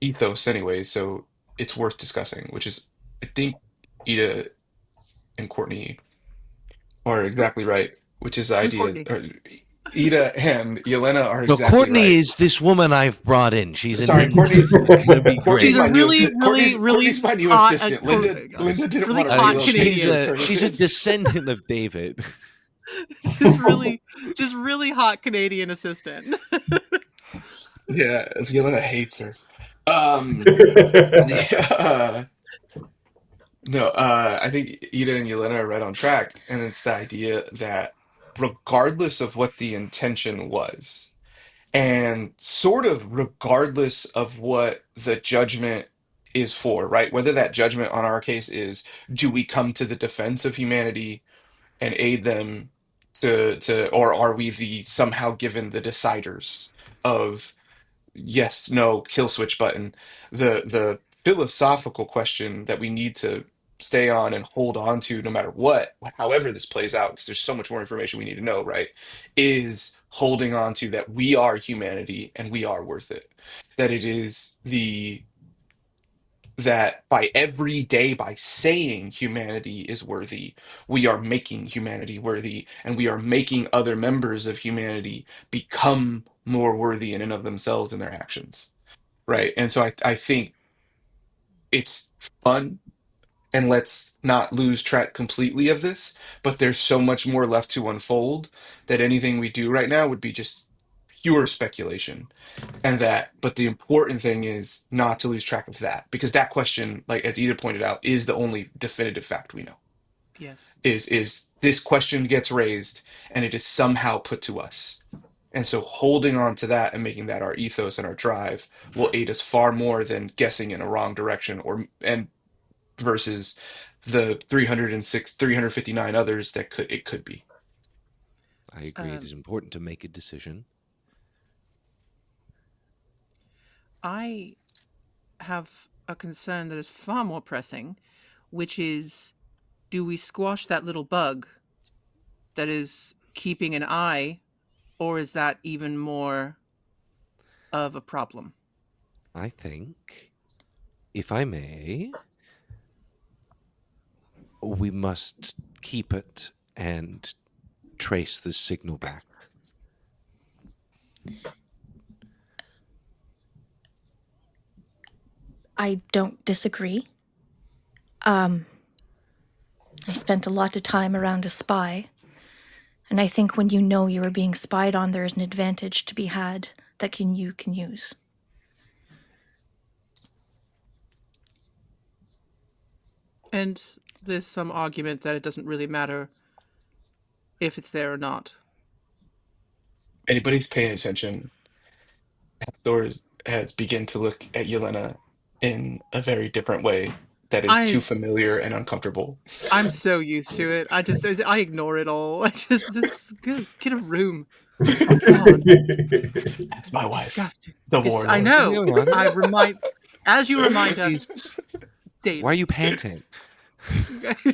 ethos anyway, so it's worth discussing, which is, I think Ida and Courtney are exactly right, which is the idea. Ida and Yelena are exactly Courtney right. is this woman I've brought in. She's Courtney's gonna be great. She's a really my new hot assistant. Linda didn't really want to hot relocate. Canadian. She's a descendant of David. just really hot Canadian assistant. Yeah, Yelena hates her. No, I think Ida and Yelena are right on track, and it's the idea that regardless of what the intention was, and sort of regardless of what the judgment is for, right? Whether that judgment on our case is, do we come to the defense of humanity and aid them or are we the somehow given the deciders of yes, no, kill switch button. The philosophical question that we need to stay on and hold on to no matter what, however this plays out, because there's so much more information we need to know, right? Is holding on to that we are humanity and we are worth it. That it is that by every day, by saying humanity is worthy, we are making humanity worthy, and we are making other members of humanity become more worthy in and of themselves in their actions. Right. And so I think it's fun, and let's not lose track completely of this, but there's so much more left to unfold that anything we do right now would be just pure speculation. But the important thing is not to lose track of that, because that question, like as Ida pointed out, is the only definitive fact we know. Yes. Is this question gets raised and it is somehow put to us. And so holding on to that and making that our ethos and our drive will aid us far more than guessing in a wrong direction and versus the 359 others that could be. I agree. It is important to make a decision. I have a concern that is far more pressing, which is, do we squash that little bug that is keeping an eye, or is that even more of a problem? I think, if I may, we must keep it and trace the signal back. I don't disagree. I spent a lot of time around a spy, and I think when you know you are being spied on, there is an advantage to be had that you can use. And there's some argument that it doesn't really matter if it's there or not. anybody's paying attention, Thor has begun to look at Yelena in a very different way that is too I familiar and uncomfortable. I'm so used to it. I ignore it all. I just this good get a room. God, That's my wife, disgusting. the It's I warlord. What's know. going on? I remind as you remind us Jeez. Why are daily. you panting?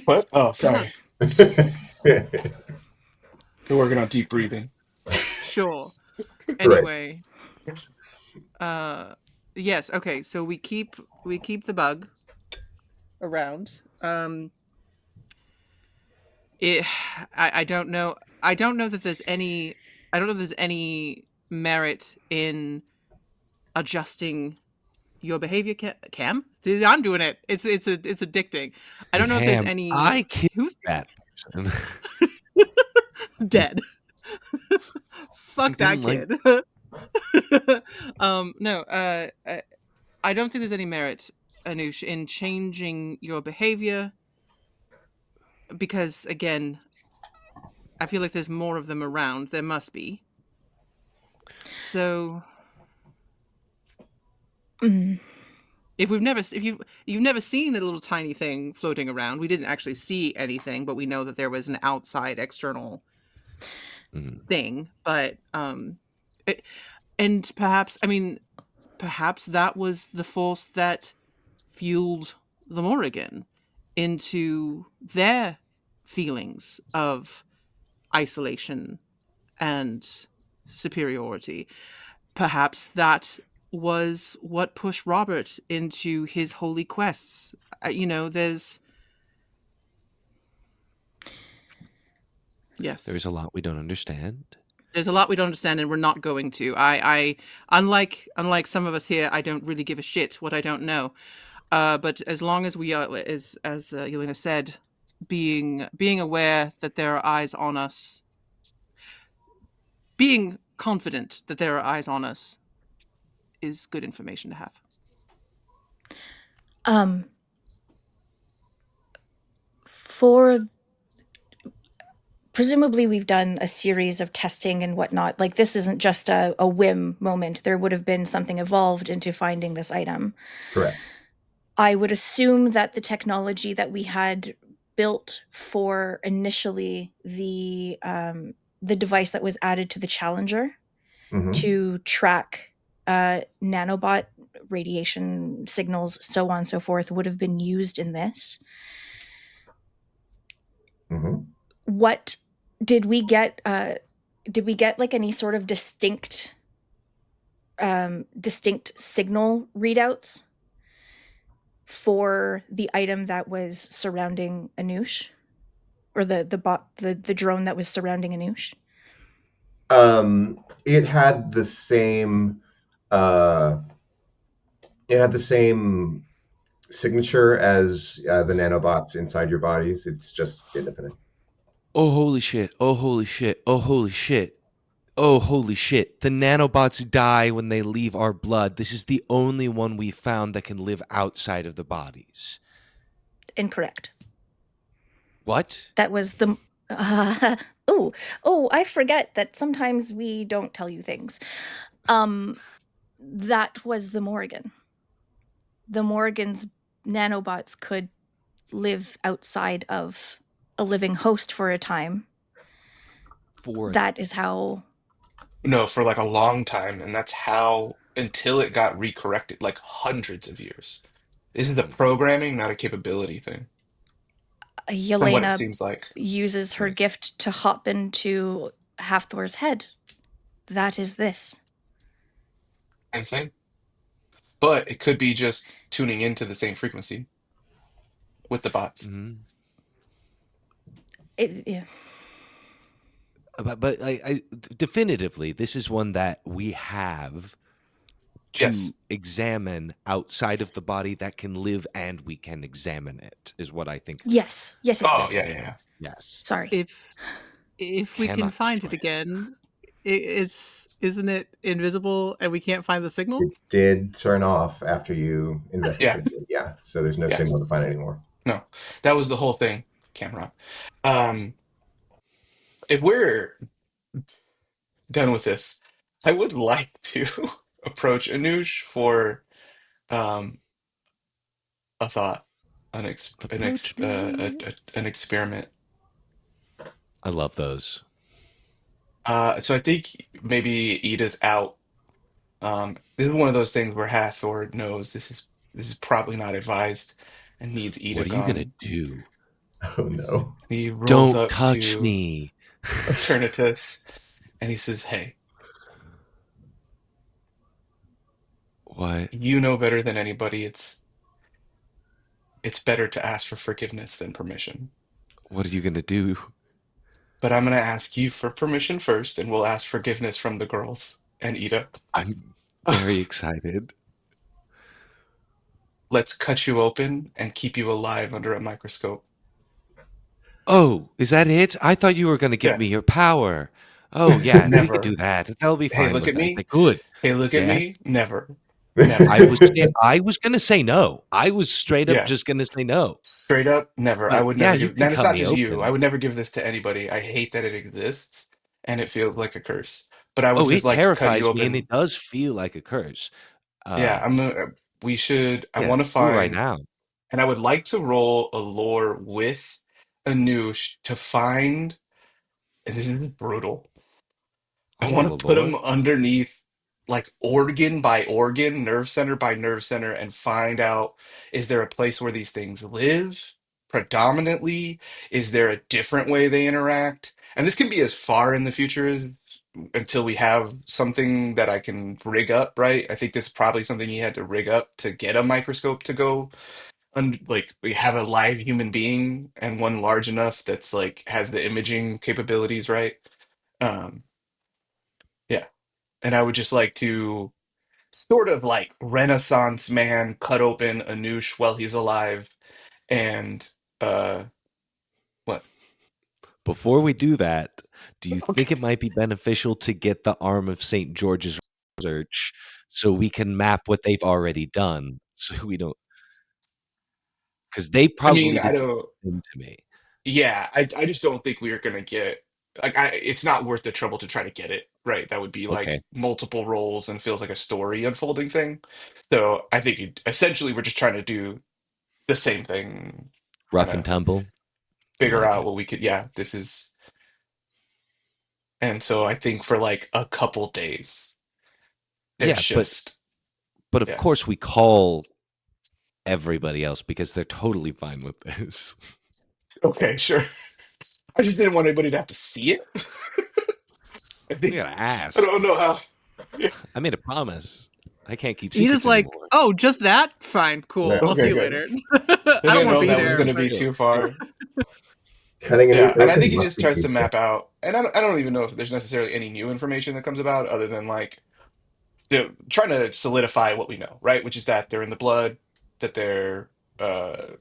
What? Oh, God, sorry. We're working on deep breathing. sure. Right. Anyway, uh yes, okay, so we keep the bug around. It I don't know. I don't know that there's any I don't know if there's any merit in adjusting your behavior cam. Dude, I'm doing it. It's addicting. I don't know if there's Cam, any I killed who's that person. dead. I Fuck that didn't like. kid. No, I don't think there's any merit, Anush, in changing your behavior because again, I feel like there's more of them around. There must be. So Mm. if you've never seen a little tiny thing floating around, we didn't actually see anything, but we know that there was an outside external Mhm. thing. But it, and perhaps I mean perhaps that was the force that fueled the Morrigan into their feelings of isolation and superiority. Perhaps that was what pushed Robert into his holy quests. There's yes, There's a lot we don't understand. there's a lot we don't understand, and we're not going to. I unlike some of us here, I don't really give a shit what I don't know. But as long as we are, as Yelena said, being aware that there are eyes on us, being confident that there are eyes on us, is good information to have. Um, for presumably we've done a series of testing and whatnot. Like this isn't just a whim moment. There would have been something evolved into finding this item. Correct. I would assume that the technology that we had built for initially the device that was added to the Challenger Hmm. to track nanobot radiation signals, so on and so forth, would have been used in this. Hmm. What did we get? Did we get like any sort of distinct signal readouts for the item that was surrounding Anush, or the drone that was surrounding Anush? It had the same. Uh, it had the same signature as the nanobots inside your bodies. It's just independent. Oh holy shit! Oh holy shit! Oh holy shit! Oh holy shit! The nanobots die when they leave our blood. This is the only one we found that can live outside of the bodies. Incorrect. What? That was the. Uh, oh, I forget that sometimes we don't tell you things. That was the Morrigan. The Morrigan's nanobots could live outside of a living host for a time. For That is how. No, for like a long time, and that's how until it got recorrected, like hundreds of years. This is a programming, not a capability thing, from what it Yelena seems like. uses her Right. gift to hop into Hathor's head. That is this. I'm saying, but it could be just tuning into the same frequency with the bots. Mhm. Yeah. But definitively, this is one that we have Yes. to examine outside of the body that can live, and we can examine it. Is what I think. Yes. Yes. Yes. Oh, Yes. yeah, yeah, yeah. Yes, Sorry. If we can cannot find destroy it it. again, it's isn't it invisible and we can't find the signal? It did turn off after you Yeah, investigated it. Yeah, so there's no yeah. signal to find anymore. No, that was the whole thing, Cameron. Um, if we're done with this, I would like to approach Anush for um, a thought, Approach me. an experiment. I love those. So I think maybe Ida's out. This is one of those things where Hathor knows this is probably not advised and needs Ida What are you gonna gone. do? Oh no. He rolls Don't up touch to me. Eternatus and he says, "Hey, What? you know better than anybody. It's better to ask for forgiveness than permission. What are you gonna do? But I'm gonna ask you for permission first, and we'll ask forgiveness from the girls and Ida. I'm very excited. Let's cut you open and keep you alive under a microscope." Oh, is that it? I thought you were gonna give Yeah, me your power. Oh yeah, we could do never. that. They'll be Hey, fine look with at that. me. Good. Hey, look at Yes. me. Never. Never. I was gonna say no. I was straight up Yeah. just gonna say no. Straight up, never. I But would yeah, never you give. can And it's cut not me just you. I open. would never give this to anybody. I hate that it exists, and it feels like a curse. But I would Oh, just it like to cut you terrifies me and it open. does feel like a curse. Yeah, Uh I'm. We should. I yeah, want to do it right find, now. and I would like to roll a lore with Anoush to find. And this is brutal. I I'll want roll a to put lore. them underneath, like organ by organ, nerve center by nerve center, and find out, is there a place where these things live predominantly? Is there a different way they interact? And this can be as far in the future as until we have something that I can rig up, right? I think this is probably something he had to rig up to get a microscope to go. Like we have a live human being and one large enough that's like has the imaging capabilities, right? Um, yeah. And I would just like to sort of like Renaissance man cut open a noosh while he's alive and uh what? Before we do that, do you think Okay. it might be beneficial to get the arm of St. George's research so we can map what they've already done so we don't because they I mean, probably I did don't into me. yeah, I just don't think we are gonna get like I it's not worth the trouble to try to get it, right? That would be Okay. like multiple roles and feels like a story unfolding thing. So I think essentially we're just trying to do the same thing, kind Rough and of tumble. I figure like out it. what we could, yeah, this is, and so I think for like a couple days, there's Yeah, just, but of yeah, course we call everybody else because they're totally fine with this. okay, sure. I just didn't want anybody to have to see it. I We think, gotta I ask. don't know how. Yeah. I made a promise. I can't keep Ida's secrets like, anymore. oh, just that? Fine, cool. Yeah. I'll see Okay, you good. later. I I don't didn't want to know be that was there, going to but be Deal. too far. Cutting a Yeah, noosh and I open think he must just be tries to painful. map out, and I don't even know if there's necessarily any new information that comes about other than like trying to solidify what we know, right? Which is that they're in the blood, that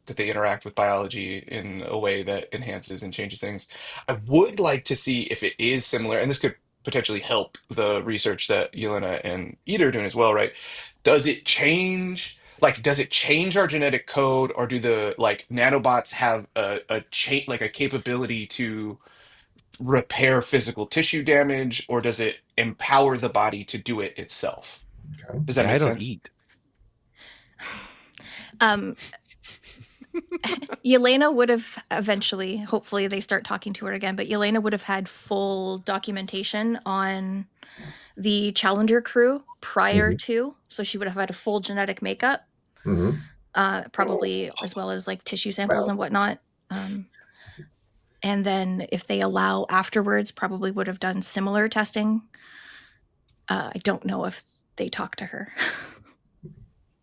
that they interact with biology in a way that enhances and changes things. I would like to see if it is similar, and this could potentially help the research that Yelena and Ida are doing as well, right? Does it change? Like, does it change our genetic code, or do the like nanobots have a chain like a capability to repair physical tissue damage, or does it empower the body to do it itself? Okay. Does that Yeah, I make don't sense? eat. Um, Yelena would have eventually, hopefully, they start talking to her again, but Yelena would have had full documentation on the Challenger crew prior Hmm. to, so she would have had a full genetic makeup, Hmm. probably as well as like tissue samples Well, and whatnot. Um, and then if they allow afterwards, probably would have done similar testing. I don't know if they talked to her.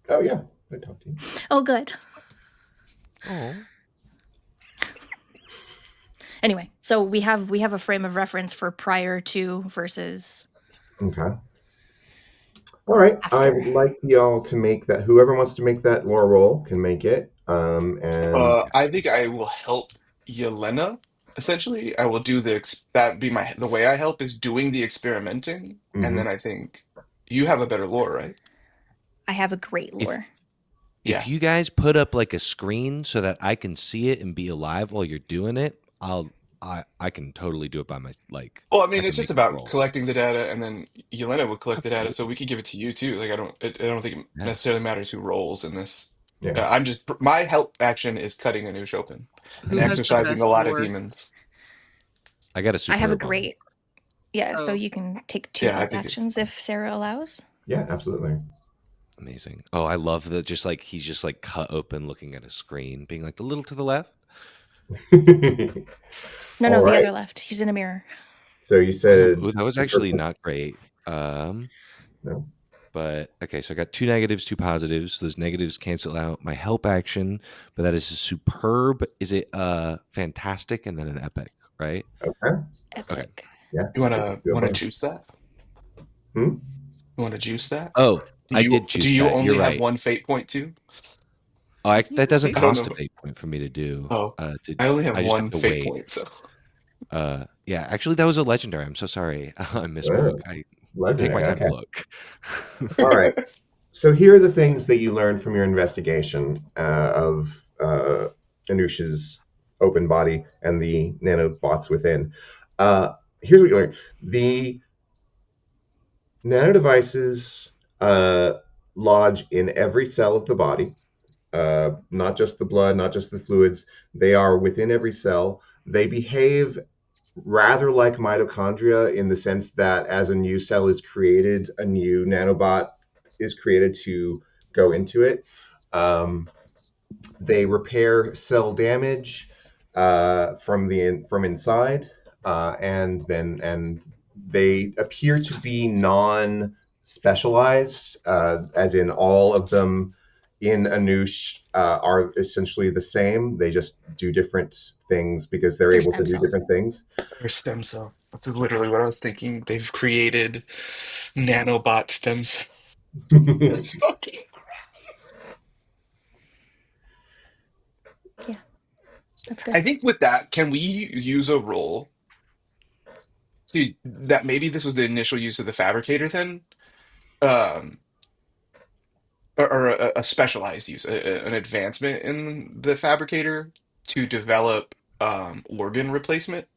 oh yeah, I talked to you. Oh, good. Oh. Anyway, so we have a frame of reference for prior to versus Okay. All right. I after. would like y'all to make that. Whoever wants to make that lore roll can make it. And I think I will help Yelena. Essentially, I will do that be my the way I help is doing the experimenting, and mhm. then I think you have a better lore, right? I have a great If lore. if Yeah. you guys put up like a screen so that I can see it and be alive while you're doing it, I'll I can totally do it by my Well, I I mean, it's can just make a about roll. collecting the data, and then Yelena would collect the data, so Absolutely. we could give it to you too. Like, I don't think it Yeah. necessarily matters who rolls in this. Yeah. I'm just my help action is cutting Anush open and Who has the exercising a best lot of lore? demons. I got a I have a superb on. great. Yeah, so Oh, you can take 2 Yeah, I help think it's. actions if Sarah allows. Yeah, absolutely. Amazing. Oh, I love that. Just like he's just like cut open, looking at a screen, being like a little to the left. No, All no, the right. other left. He's in a mirror. So you said Ooh, that was actually not great. no. But okay, so I got 2 negatives, 2 positives. Those negatives cancel out my help action, but that is a superb. Is it fantastic and then an epic, right? Okay. Okay. Epic. Yeah. You So you have wanna both. juice that? Hmm? You wanna juice that? Oh, I did Do choose you that. You're only have right. one fate point too? Oh, that doesn't I don't cost a know. fate point for me to do. Oh, I only have I just have one to fate wait. point, so Yeah, actually, that was a legendary. I'm so sorry. I misspoke. Oh, I take my legendary. time to Okay. look. All right. So here are the things that you learned from your investigation of Anush's open body and the nanobots within. Here's what you learned: the nanodevices lodge in every cell of the body, not just the blood, not just the fluids. They are within every cell. They behave rather like mitochondria in the sense that as a new cell is created, a new nanobot is created to go into it. They repair cell damage from inside, and they appear to be non-specialized, as in all of them in Anush are essentially the same. They just do different things because they're They're able to stem do cells. different things. or stem cell. That's literally what I was thinking. They've created nanobot stem cells. It's fucking. Yeah, that's good. I think with that, can we use a role? See that maybe this was the initial use of the fabricator then, um, or a specialized use, an advancement in the fabricator to develop organ replacement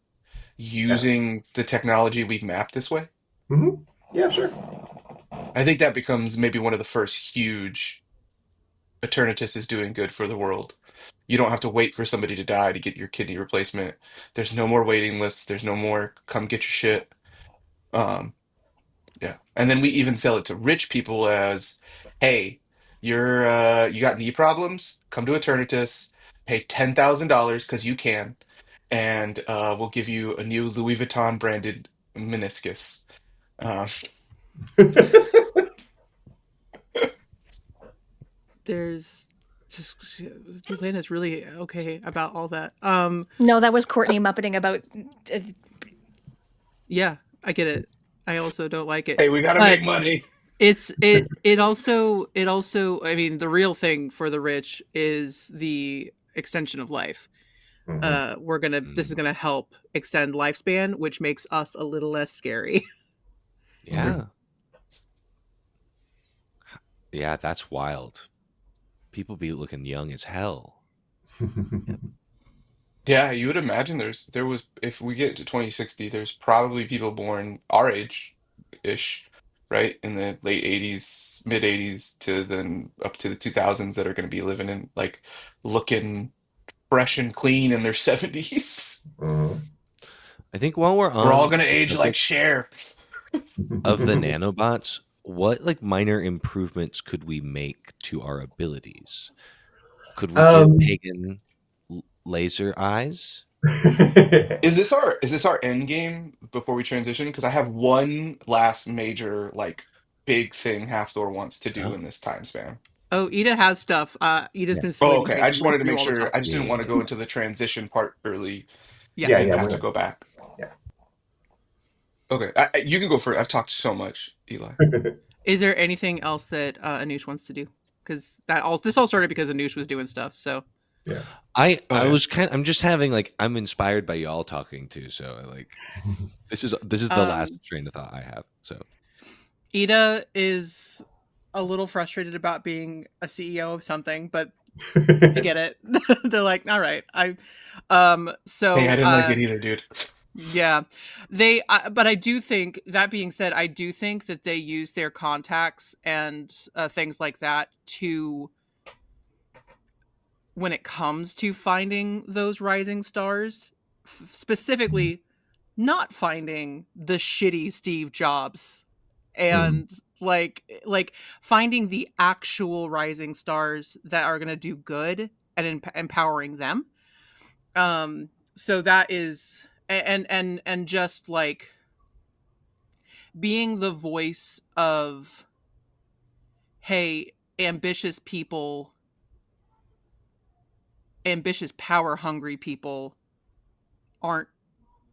Yeah. using the technology we've mapped this way. Hmm. Yeah, sure. I think that becomes maybe one of the first huge Eternatus is doing good for the world. You don't have to wait for somebody to die to get your kidney replacement. There's no more waiting lists. There's no more come get your shit. Um, yeah. And then we even sell it to rich people as, hey, you got knee problems? Come to Eternatus, pay $10,000 because you can, and we'll give you a new Louis Vuitton branded meniscus. Uh, there's just Elena's really okay about all that. No, that was Courtney muppeting about. Uh, Yeah, I get it. I also don't like it, hey, we gotta but make money. it also I mean the real thing for the rich is the extension of life. Hmm. This is gonna help extend lifespan, which makes us a little less scary. Yeah. Yeah, that's wild. People be looking young as hell. Yeah, you would imagine there was if we get to 2060, there's probably people born our age ish, right? In the late 80s, mid 80s to then up to the 2000s that are going to be living in like looking fresh and clean in their 70s. Hmm. I think while we're We're all on going to the age like subject Cher. of the nanobots, what like minor improvements could we make to our abilities? Could we give um, Pagan laser eyes? Is this our end game before we transition? Because I have one last major like big thing Halfdor wants to do Oh, in this time span. Oh, Ida has stuff. Ida's yeah, been Oh, stealing okay. I things. just Run wanted to through make all the sure. talk. I just yeah, didn't yeah, want to yeah. go into the transition part early Yeah. yeah, and yeah. have We're to not. go back. Yeah. Okay, you can go first. I've talked so much, Eli. Is there anything else that Anush wants to do? Because this all started because Anush was doing stuff. So Yeah. Oh I yeah. was I'm just having like I'm inspired by y'all talking too, so like this is the last um, train of thought I have. So Ida is a little frustrated about being a CEO of something, but I get it. They're like, all right, Hey, I so didn't like it either, dude. yeah, but I do think, that being said, I do think that they use their contacts and things like that to, when it comes to finding those rising stars, specifically not finding the shitty Steve Jobs, Mm. and like finding the actual rising stars that are going to do good and empowering them. So that is, and just like being the voice of, hey, ambitious people, ambitious power hungry people aren't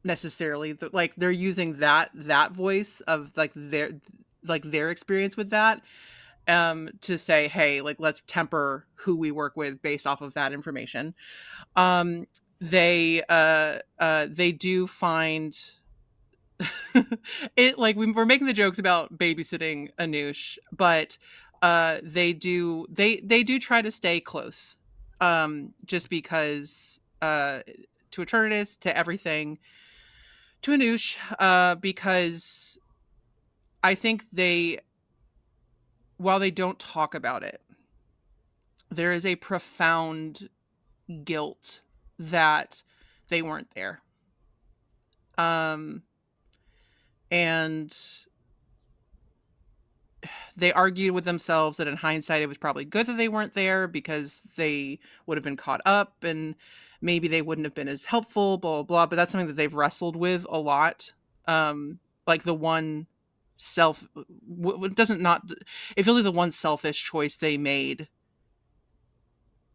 necessarily like, they're using that voice of like their experience with that, to say, hey, like, let's temper who we work with based off of that information. um they do find it, like, we're making the jokes about babysitting Anoush, but they do try to stay close, just because, to Eternatus, to everything, to Anoush, because I think they, while they don't talk about it, there is a profound guilt that they weren't there. Um and they argued with themselves that in hindsight it was probably good that they weren't there, because they would have been caught up and maybe they wouldn't have been as helpful, blah blah blah. But that's something that they've wrestled with a lot. Like, the one self doesn't not it feels like the one selfish choice they made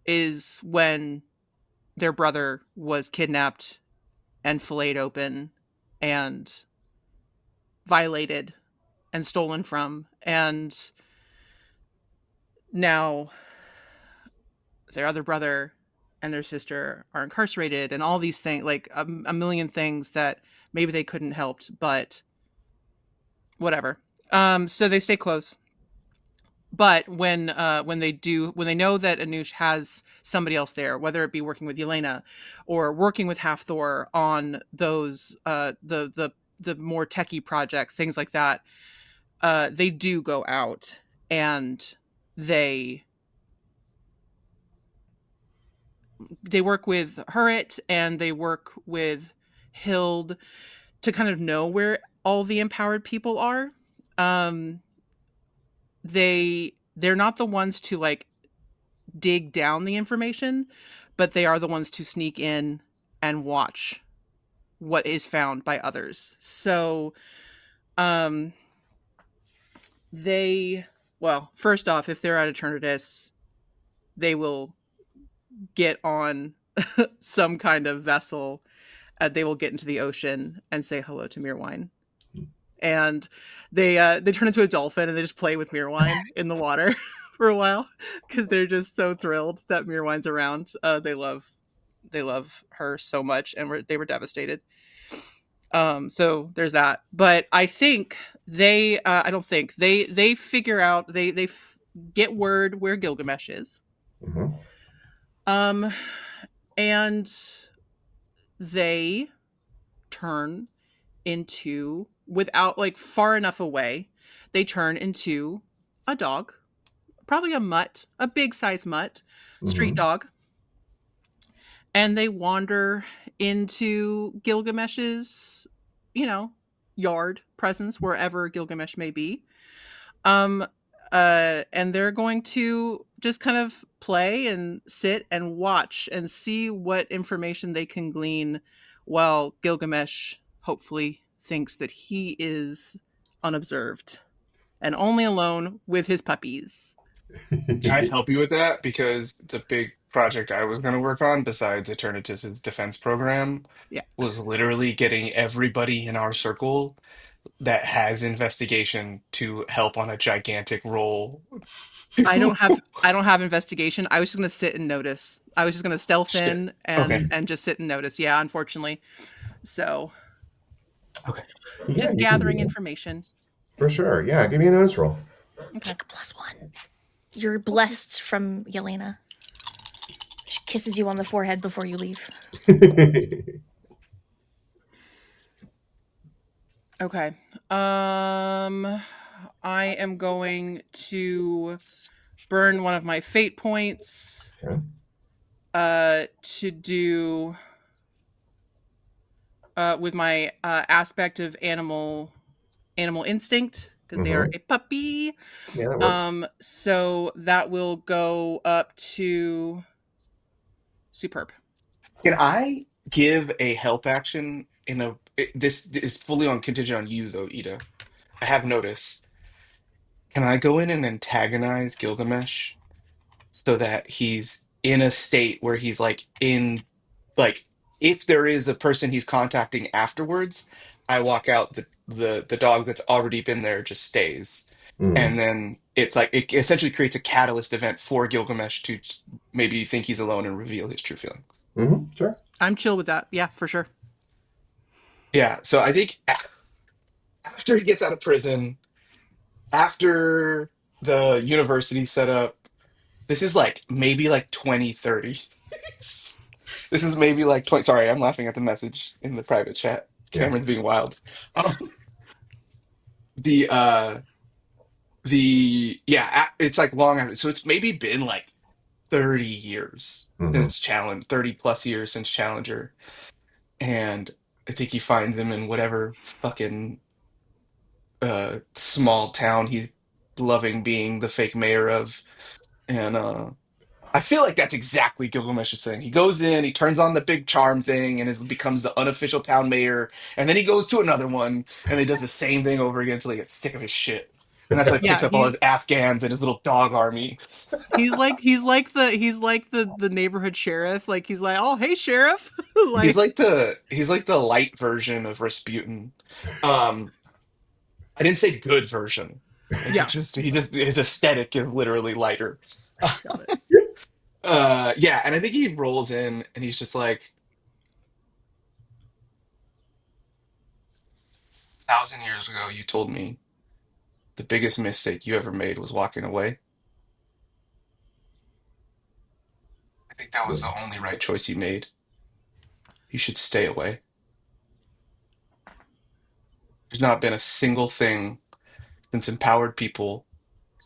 is when their brother was kidnapped and filleted open and violated and stolen from, and now their other brother and their sister are incarcerated, and all these things, like a million things that maybe they couldn't helped, but whatever. So they stay close. But when they know that Anoush has somebody else there, whether it be working with Yelena or working with Half Thor on those the more techie projects, things like that, they do go out and they work with Hurrit and they work with Hild to kind of know where all the empowered people are. Um, they're not the ones to like dig down the information, but they are the ones to sneak in and watch what is found by others. So, um, they, well, first off, if they're at Eternatus, they will get on some kind of vessel. They will get into the ocean and say hello to Mirwine. And they turn into a dolphin and they just play with Mirwine in the water for a while because they're just so thrilled that Mirwine's around. They love her so much, and they were devastated. So there's that. But I think I don't think they figure out, get word where Gilgamesh is. Mhm. Um, and they turn into, without like far enough away, they turn into a dog, probably a mutt, a big size mutt, street Mhm. dog, and they wander into Gilgamesh's, yard presence, wherever Gilgamesh may be. Um, and they're going to just kind of play and sit and watch and see what information they can glean, while Gilgamesh hopefully thinks that he is unobserved and only alone with his puppies. Can I help you with that? Because the big project I was going to work on, besides Eternatus's defense program, Yeah. was literally getting everybody in our circle that has investigation to help on a gigantic role. I don't have investigation. I was just gonna sit and notice. I was just gonna stealth Shit. in Okay. and just sit and notice. Yeah, unfortunately. So Okay. Yeah, just you can do gathering that. information. For sure. Yeah, give me a notice roll. Okay. Take a +1. You're blessed from Yelena. kisses you on the forehead before you leave. Okay. I am going to burn one of my fate points. Okay. To do with my aspect of animal instinct, because they are a puppy. Yeah, that works. So that will go up to superb. Can I give a help action this is fully on contingent on you though, Ida. I have notice. Can I go in and antagonize Gilgamesh so that he's in a state where he's like if there is a person he's contacting afterwards, I walk out, the dog that's already been there just stays. Mm. And then it's like it essentially creates a catalyst event for Gilgamesh to maybe think he's alone and reveal his true feelings. Sure. I'm chill with that. Yeah, for sure. Yeah, so I think after he gets out of prison, after the university set up, this is like maybe like 2030. This is maybe like 20. Sorry, I'm laughing at the message in the private chat. Yeah. Cameron's being wild. Um, the it's like long after. So it's maybe been like 30 years since Challenge, 30 plus years since Challenger, and I think he finds him in whatever fucking small town he's loving being the fake mayor of, and I feel like that's exactly Gilgamesh's thing. He goes in, he turns on the big charm thing, and becomes the unofficial town mayor. And then he goes to another one, and he does the same thing over again until he gets sick of his shit. And that's how he picks Yeah, up all his Afghans and his little dog army. he's like the neighborhood sheriff. Like he's like, oh hey sheriff. He's Like like the light version of Rasputin. Um, I didn't say good version. Like yeah, he just his aesthetic is literally lighter. got it. Yeah, and I think he rolls in and he's just like, 1,000 years ago, you told me the biggest mistake you ever made was walking away. I think that was Yeah. the only right choice you made. You should stay away. There's not been a single thing since empowered people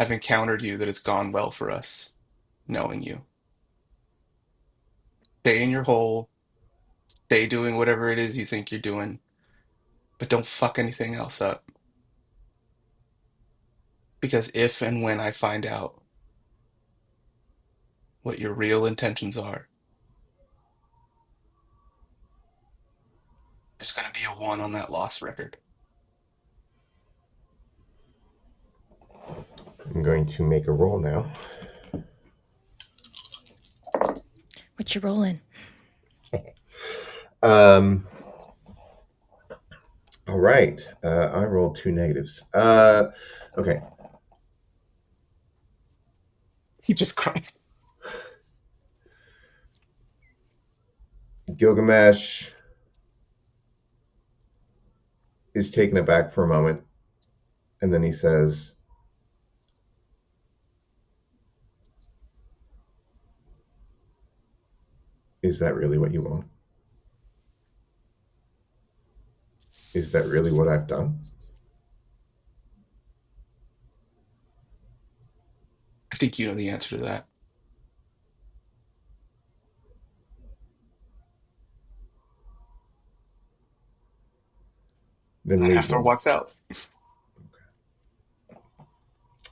have encountered you that has gone well for us, knowing you. Stay in your hole, stay doing whatever it is you think you're doing, but don't fuck anything else up. Because if and when I find out what your real intentions are, there's going to be a one on that loss record. I'm going to make a roll now. What you rolling? All right. I rolled 2 negatives. Okay. He just cries. Gilgamesh is taken aback for a moment, and then he says, "Is that really what you want? Is that really what I've done?" I think you know the answer to that. Then And leave Hathor me. walks out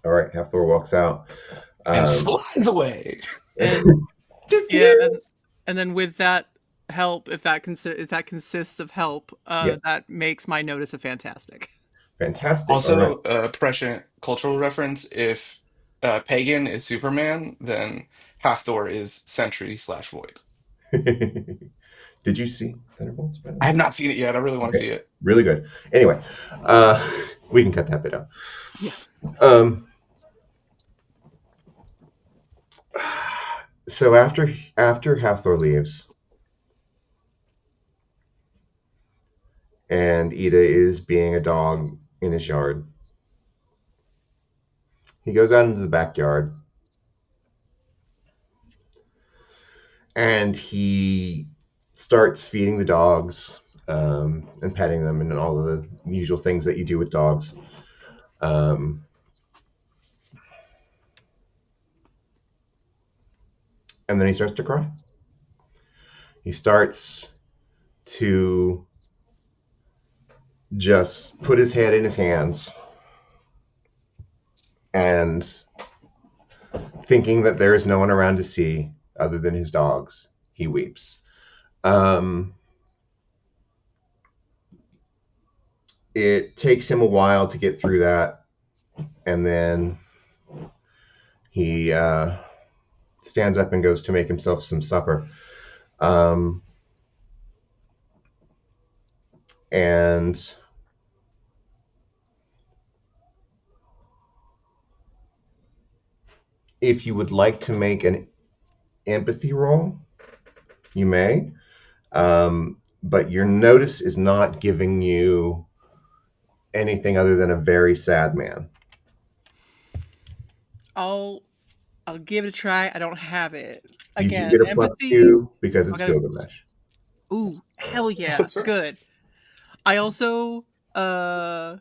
All right. Hathor walks out. and flies away. And yeah, and then with that help, if that consists of help, Yeah. that makes my notice a fantastic. Fantastic. All right. Also, prescient cultural reference, if Pagan is Superman, then Hathor is Sentry/Void. Did you see Thunderbolts, by the I way? have not seen it yet. I really want to Okay. see it. Really good. Anyway, we can cut that bit out. Yeah. So after Hathor leaves, and Ida is being a dog in his yard, he goes out into the backyard, and he starts feeding the dogs and petting them and all of the usual things that you do with dogs. Um, and then he starts to cry. He starts to just put his head in his hands and, thinking that there is no one around to see other than his dogs, he weeps. Um, it takes him a while to get through that, and then he stands up and goes to make himself some supper. Um, and if you would like to make an empathy roll, you may. But your notice is not giving you anything other than a very sad man. I'll give it a try. I don't have it. You do Again, get a empathy. +2 because it's Okay. Gilgamesh. Ooh, hell yeah. That's right. Good. I also, as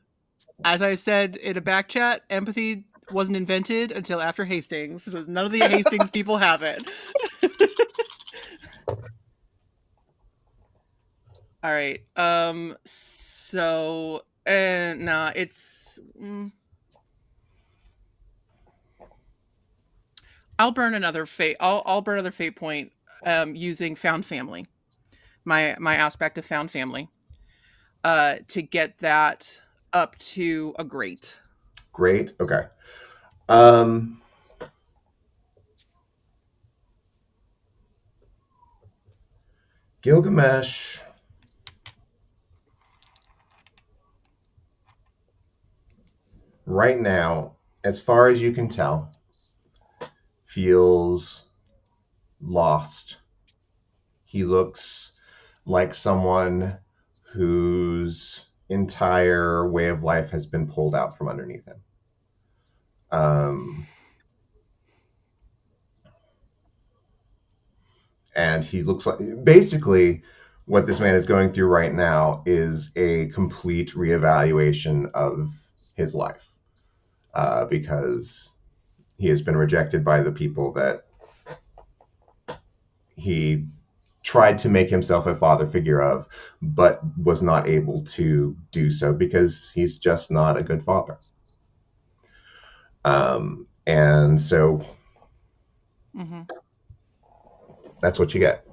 I said in a back chat, empathy wasn't invented until after Hastings. So none of the Hastings people have it. All right. So, nah, it's. I'll burn another fate. I'll burn another fate point. Using found family. My aspect of found family. To get that up to a great. Great. Okay. Um, Gilgamesh right now, as far as you can tell, feels lost. He looks like someone whose entire way of life has been pulled out from underneath him. And he looks like, basically, what this man is going through right now is a complete reevaluation of his life, because he has been rejected by the people that he tried to make himself a father figure of, but was not able to do so because he's just not a good father. And so that's what you get.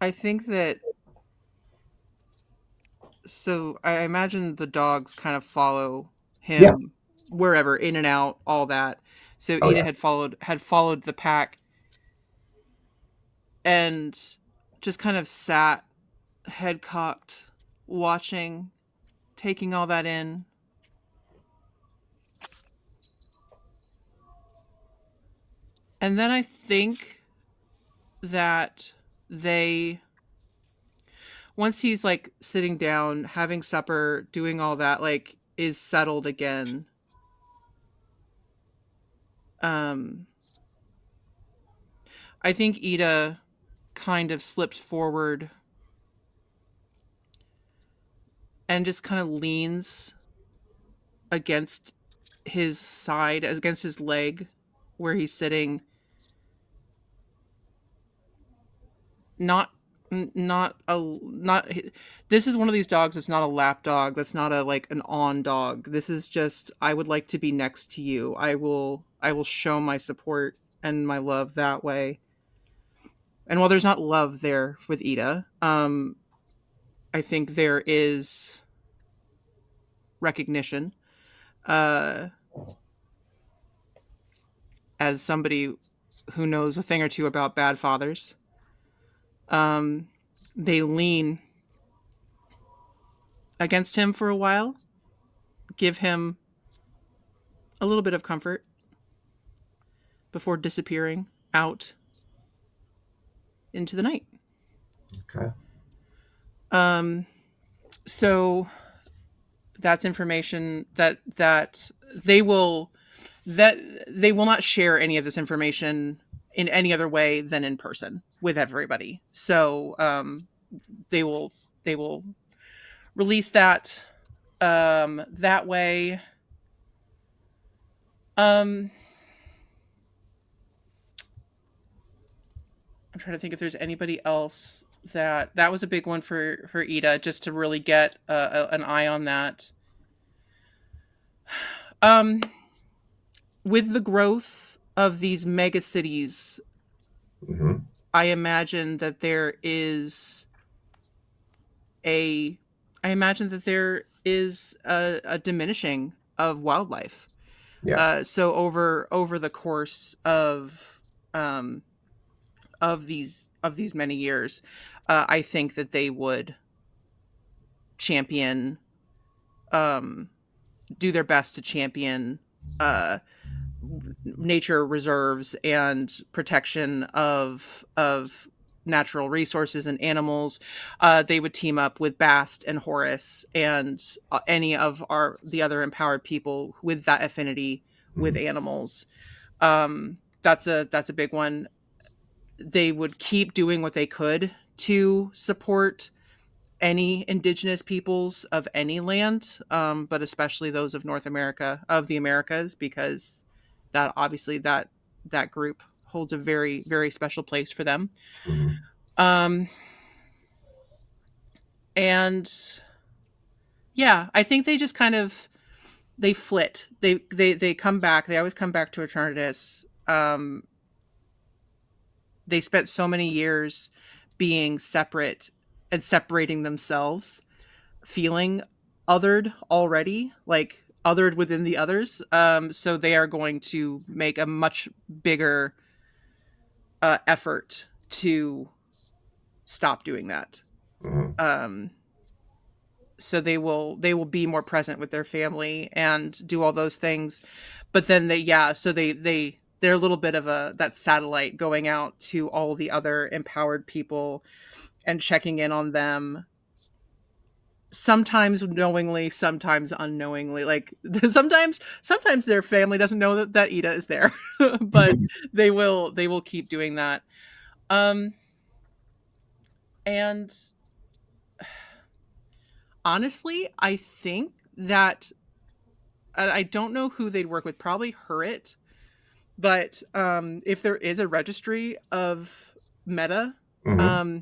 I think that. So I imagine the dogs kind of follow Yeah. him wherever, in and out, all that. So Oh Ida yeah. had followed the pack and just kind of sat, head cocked, watching, taking all that in. And then I think that they, once he's like sitting down, having supper, doing all that, like is settled again. Um I think Ida kind of slips forward and just kind of leans against his side, against his leg where he's sitting. Not not a not This is one of these dogs that's not a lap dog, that's not a like an on dog. This is just, I would like to be next to you. I will show my support and my love that way. And while there's not love there with Ida, I think there is recognition. Uh as somebody who knows a thing or two about bad fathers, um they lean against him for a while, give him a little bit of comfort before disappearing out into the night. Okay. So that's information that they will that they will not share any of this information in any other way than in person with everybody. So they will release that that way. I'm trying to think if there's anybody else that was a big one for Ida, just to really get an eye on that. With the growth of these mega cities, Mm-hmm. I imagine that there is a diminishing of wildlife. Yeah. So over the course um, of these many years, I think that they would champion, um, do their best to champion uh, nature reserves and protection of natural resources and animals. They would team up with Bast and Horus and any of the other empowered people with that affinity with Mm-hmm. animals. That's a big one. They would keep doing what they could to support any indigenous peoples of any land, but especially those of North America, of the Americas, because that obviously that group holds a very, very special place for them. Mm-hmm. Um, and yeah, I think they just kind of they flit. They come back. They always come back to Eternatus. They spent so many years being separate and separating themselves, feeling othered already, like othered within the others. So they are going to make a much bigger effort to stop doing that. Mm-hmm. So they will be more present with their family and do all those things. But then they're a little bit of that satellite going out to all the other empowered people and checking in on them, sometimes knowingly, sometimes unknowingly. Like sometimes their family doesn't know that Ida is there, but they will keep doing that. And honestly, I think that I don't know who they'd work with. Probably Hurrit, but if there is a registry of meta, Mm-hmm.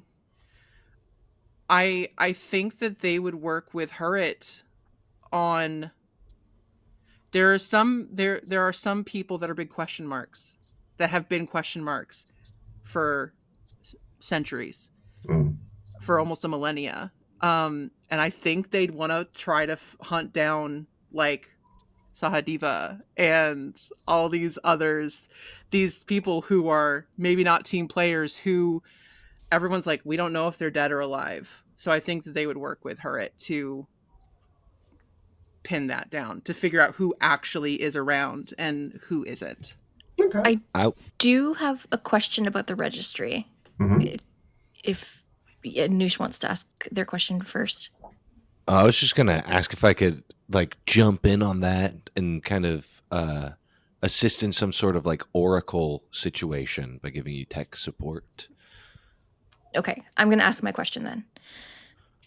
I think that they would work with Hurrit on. There are some people that are big question marks, that have been question marks for centuries, Mm-hmm. for almost a millennia. And I think they'd want to try to hunt down like Sahadiva and all these others, these people who are maybe not team players, who everyone's like, we don't know if they're dead or alive. So I think that they would work with Hurrit to pin that down, to figure out who actually is around and who isn't. Okay. I do have a question about the registry. Mm-hmm. If Noosh wants to ask their question first. I was just gonna ask if I could like jump in on that and kind of assist in some sort of like oracle situation by giving you tech support. Okay, I'm going to ask my question then.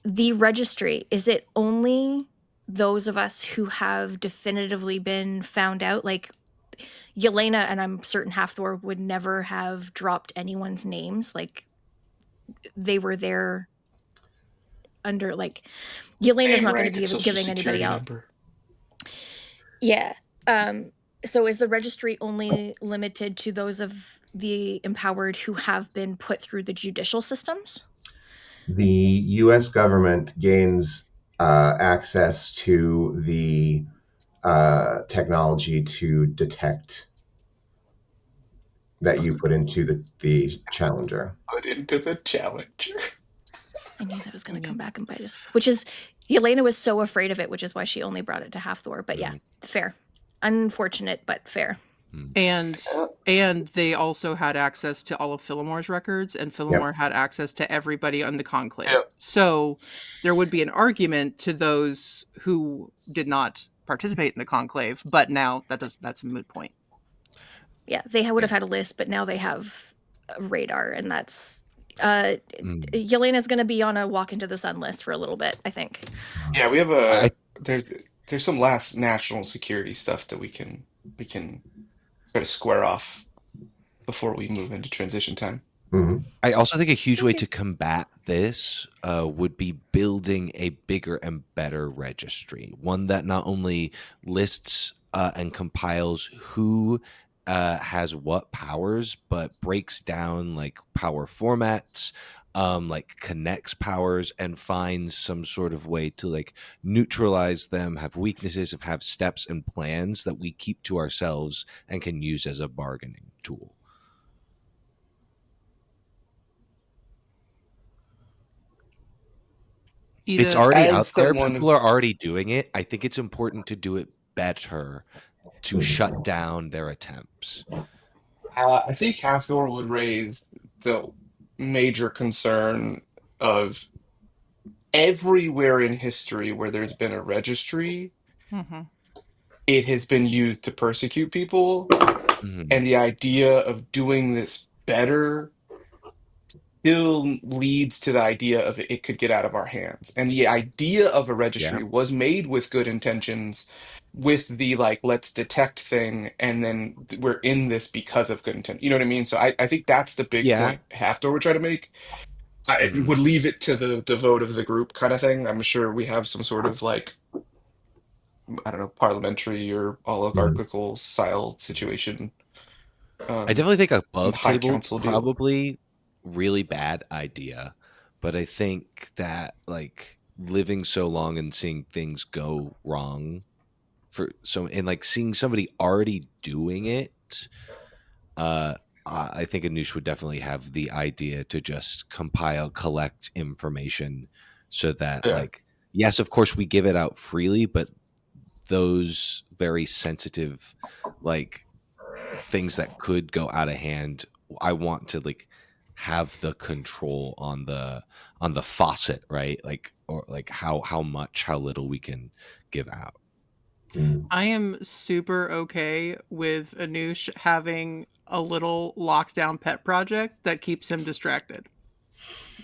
The registry, is it only those of us who have definitively been found out? Like Yelena, and I'm certain Hathor would never have dropped anyone's names. Like they were there under, like, Yelena's not going to be giving anybody out. Number. Yeah. So is the registry only limited to those of the empowered who have been put through the judicial systems? The U.S. government gains access to the technology to detect that you put into the Challenger. Put into the Challenger. I knew that was going to come back and bite us. Which is, Yelena was so afraid of it, which is why she only brought it to Hathor. But yeah, fair. Unfortunate, but fair. And they also had access to all of Philomore's records, and Philomore had access to everybody on the Conclave. Yep. So there would be an argument to those who did not participate in the conclave, but now that's a moot point. Yeah, they would have had a list, but now they have a radar, and that's Yelena's going to be on a walk into the sun list for a little bit, I think. Yeah, we have I there's some last national security stuff that we can try to square off before we move into transition time. Mhm. I also think a huge way Okay. to combat this would be building a bigger and better registry, one that not only lists and compiles who has what powers, but breaks down like power formats, like connects powers and finds some sort of way to like neutralize them, have weaknesses, have steps and plans that we keep to ourselves and can use as a bargaining tool. It's Ida, already As out there. someone, People are already doing it. I think it's important to do it better to shut down their attempts. I think Hathor would raise the major concern of everywhere in history where there's been a registry, mm-hmm. it has been used to persecute people, Mhm. and the idea of doing this better still leads to the idea of it could get out of our hands. And the idea of a Yeah. registry was made with good intentions, with the like, let's detect thing, and then we're in this because of good intent. You know what I mean? So I think that's the big Yeah. point Haftor would try to make. I Mhm. would leave it to the vote of the group kind of thing. I'm sure we have some sort of like, I don't know, parliamentary or Mhm. oligarchical style situation. I Um, definitely think some above high table council deal. probably really bad idea, but I think that like living so long and seeing things go wrong for so and like seeing somebody already doing it, uh I think Anoush would definitely have the idea to just compile, collect information so that Yeah. like yes, of course we give it out freely, but those very sensitive like things that could go out of hand, I want to like have the control on the faucet, right? Like or like how much, how little we can give out. Mhm. I am super okay with Anoush having a little lockdown pet project that keeps him distracted.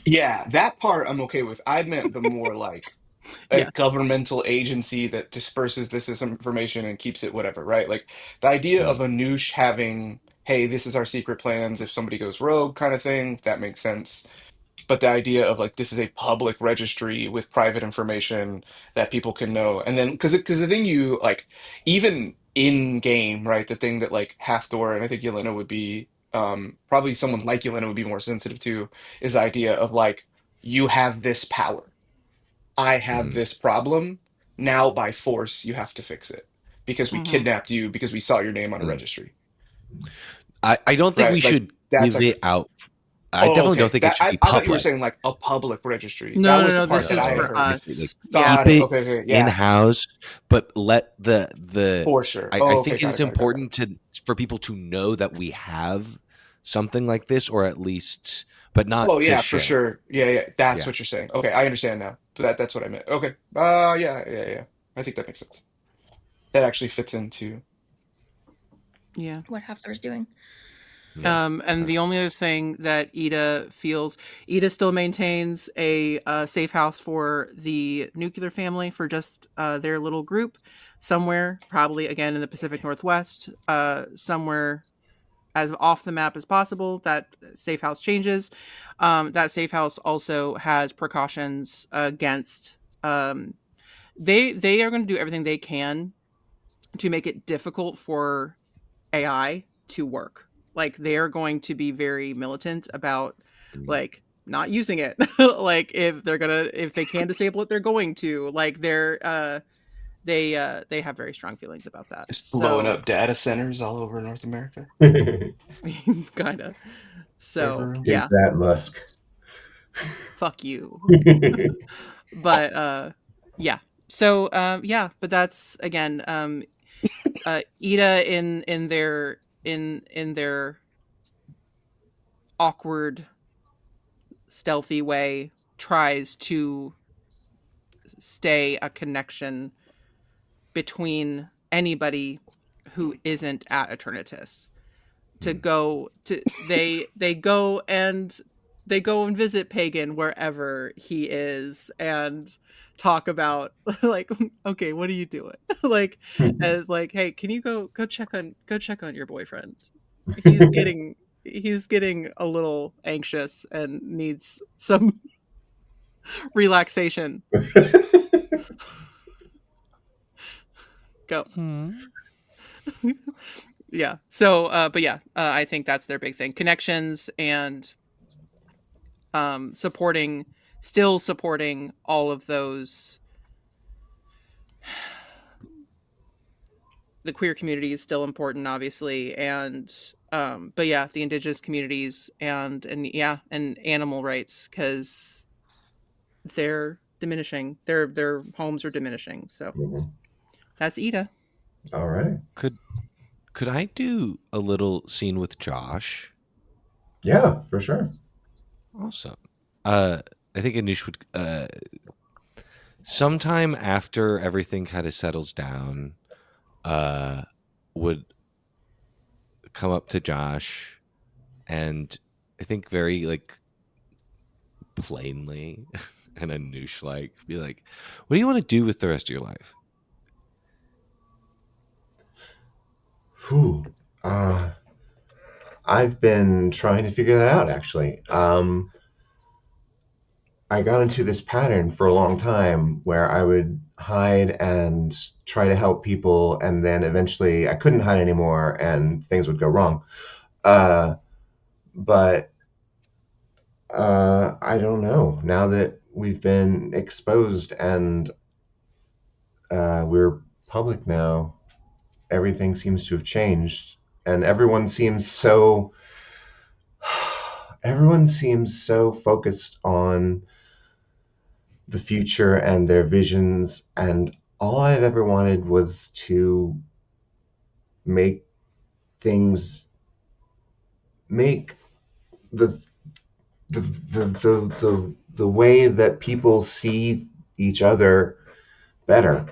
Yeah, that part I'm okay with. I meant the more like a Yes. governmental agency that disperses this information and keeps it whatever, right? Like the idea of Mm, a noosh having, hey, this is our secret plans if somebody goes rogue kind of thing, that makes sense. But the idea of like this is a public registry with private information that people can know, and then because the thing you like even in game, right? The thing that like Halfdoor and I think Yelena would be probably someone like Yelena would be more sensitive to is the idea of like you have this power, I have mhm. this problem. Now, by force, you have to fix it because we Mm-hmm. kidnapped you because we saw your name on a Mm. registry, I don't think we right? Like should that's give like, it out. I oh, definitely don't okay. think it That should be I thought you were public. saying like a public registry. That No, no, was the no. part This that is I had for heard. Honestly, like us. Yeah. Got keep it. it Okay, okay, in yeah, house, but let the for sure. I Oh, okay, think it got is it, got it, got it. important to for people to know that we have something like this, or at least, but Oh, not to yeah, for share. sure. Yeah, yeah. That's Yeah. what you're saying. Okay, I understand now. That's what I meant. Okay. Yeah, yeah, yeah. I think that makes sense. That actually fits into. Yeah. What Hafthor's doing. Yeah. And the only other thing that Ida feels, Ida still maintains a safe house for the nuclear family for just their little group somewhere, probably again in the Pacific Northwest, somewhere as off the map as possible. That safe house changes. That safe house also has precautions against. They are going to do everything they can to make it difficult for AI to work. Like they're going to be very militant about Mm. like not using it. Like if they can disable it, they're going to. Like they have very strong feelings about that. Just blowing So up data centers all over North America. kind of. Server So Is yeah, rooms. that Musk? fuck you. But yeah. So yeah, but that's again Ida in their awkward stealthy way tries to stay a connection between anybody who isn't at Eternatus. To Hmm. go to they go and visit Pagan wherever he is and talk about like, okay, what are you doing? Like, as like, hey, can you go check on your boyfriend? He's getting a little anxious and needs some relaxation. Go. Hmm. Yeah. So but yeah, I think that's their big thing. Connections and still supporting all of those. The queer community is still important, obviously, and but yeah, the indigenous communities and yeah, and animal rights, because they're diminishing. Their homes are diminishing. So Mhm. that's Ida. All right. Could I do a little scene with Josh? Yeah, for sure. Awesome. I think Anush would sometime after everything kind of settles down, uh, would come up to Josh and I think very like plainly and Anush like be like, "What do you want to do with the rest of your life?" Whew. I've been trying to figure that out, actually. I got into this pattern for a long time where I would hide and try to help people, and then eventually I couldn't hide anymore, and things would go wrong. Uh, but I don't know. Now that we've been exposed and we're public now, everything seems to have changed, and everyone seems so focused on the future and their visions, and all I've ever wanted was to make things make the the way that people see each other better.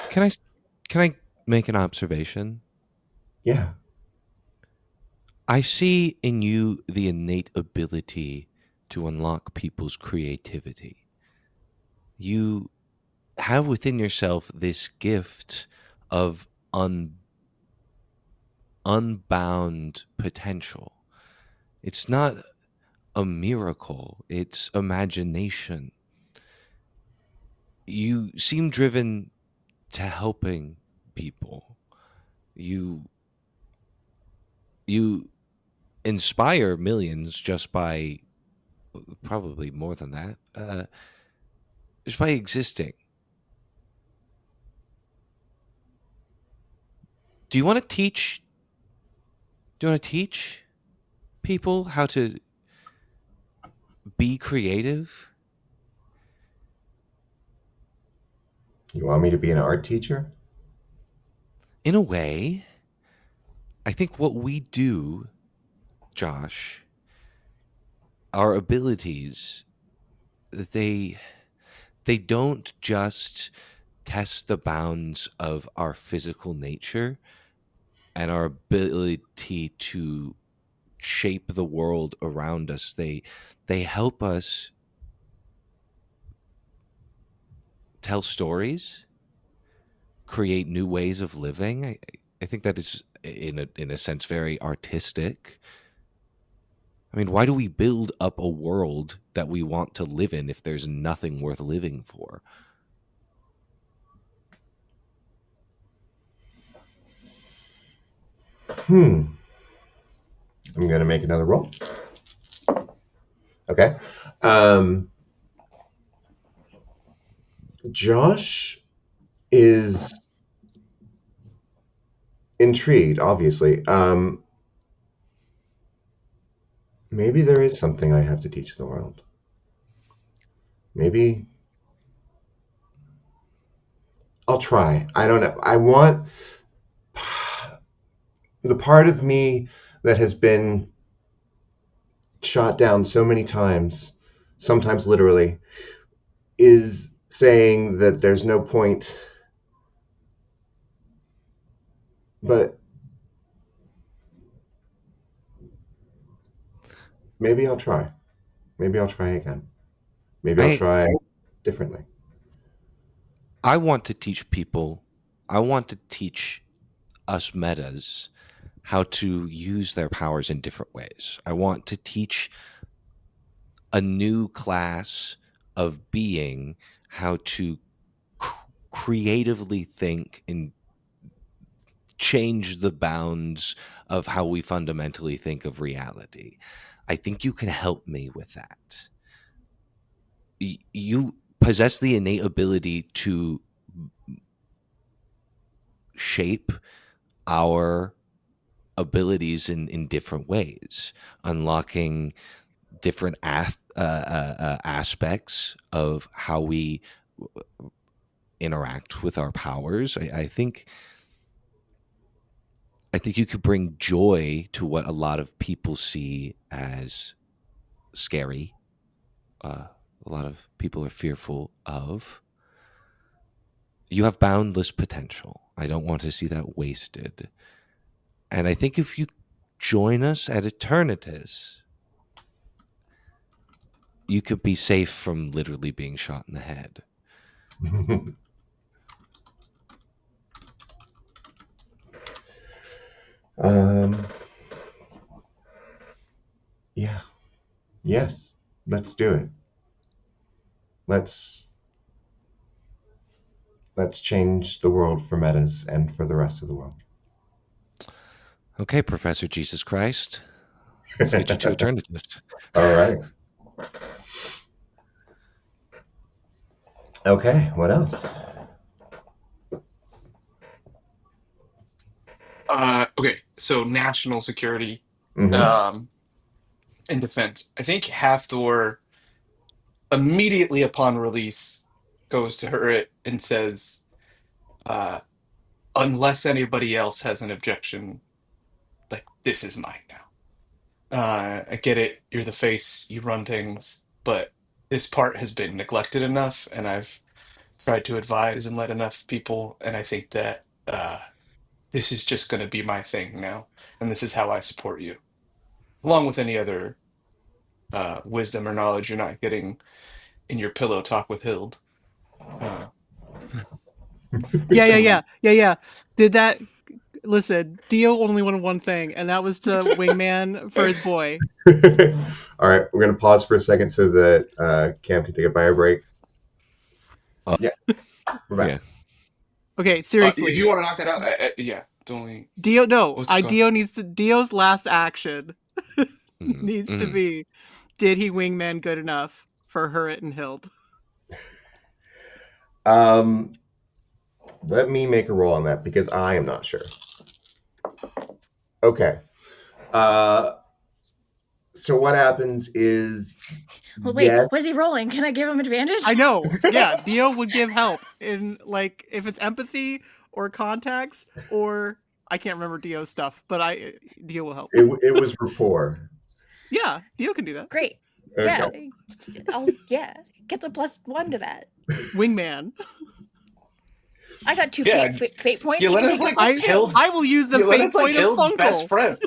Can I can I make an observation? Yeah. I see in you the innate ability to unlock people's creativity. You have within yourself this gift of unbound potential. It's not a miracle, it's imagination. You seem driven to helping people. You you inspire millions just by probably more than that. Just by existing. Do you want to teach do you want to teach people how to be creative? You want me to be an art teacher? In a way, I think what we do, Josh, our abilities, they they don't just test the bounds of our physical nature and our ability to shape the world around us. They help us tell stories, create new ways of living. I think that is in a sense very artistic. I mean, why do we build up a world that we want to live in if there's nothing worth living for? I'm gonna make another roll. Okay. Um, Josh is intrigued, obviously. Maybe there is something I have to teach the world. Maybe I'll try. I don't know. I want the part of me that has been shot down so many times, sometimes literally, is saying that there's no point, but maybe I'll try. Maybe I'll try again. Maybe I'll I try differently. I want to teach people. I want to teach us metas how to use their powers in different ways. I want to teach a new class of being how to creatively think and change the bounds of how we fundamentally think of reality. I think you can help me with that. You possess the innate ability to shape our abilities in different ways, unlocking different aspects of how we interact with our powers. I think you could bring joy to what a lot of people see as scary. A lot of people are fearful of. You have boundless potential. I don't want to see that wasted. And I think if you join us at Eternitas, you could be safe from literally being shot in the head. um, yeah. Yes. Let's do it. Let's let's change the world for metas and for the rest of the world. Okay, Professor Jesus Christ. Let's get you to Eternitas. All right. Okay. What else? Okay, so national security, Mm-hmm. um, and defense. I think Hathor immediately upon release goes to her and says, uh, "Unless anybody else has an objection, like this is mine now. I get it. You're the face. You run things, but this part has been neglected enough, and I've tried to advise and let enough people, and I think that this is just going to be my thing now, and this is how I support you, along with any other wisdom or knowledge you're not getting in your pillow talk with Hild." Uh, Yeah, yeah, um, yeah, yeah, yeah. Did that? Listen, Dio only wanted one thing, and that was to wingman for his boy. All right. We're gonna pause for a second so that Cam can take a bio break. Uh, Yeah. We're back. yeah. Okay, if seriously, you want to knock that out, yeah, don't. Dio. No, What's it called? Dio needs to. Dio's last action Mhm, needs to mhm. be: did he wingman good enough for Hurrit and Hild? Um, let me make a roll on that because I am not sure. Okay. Uh, so what happens is, Well, wait, yes. was he rolling? Can I give him advantage? I know. Yeah, Dio would give help in like if it's empathy or contacts or I can't remember Dio's stuff, but Dio will help. It was rapport. Yeah, Dio can do that. Great. Okay. Yeah, gets a +1 to that. Wingman. I got 2 Yeah, fate points. You can Yelena's take a like +2. Hild. I will use the Yelena's fate like point of Hild's best Funkle. friend.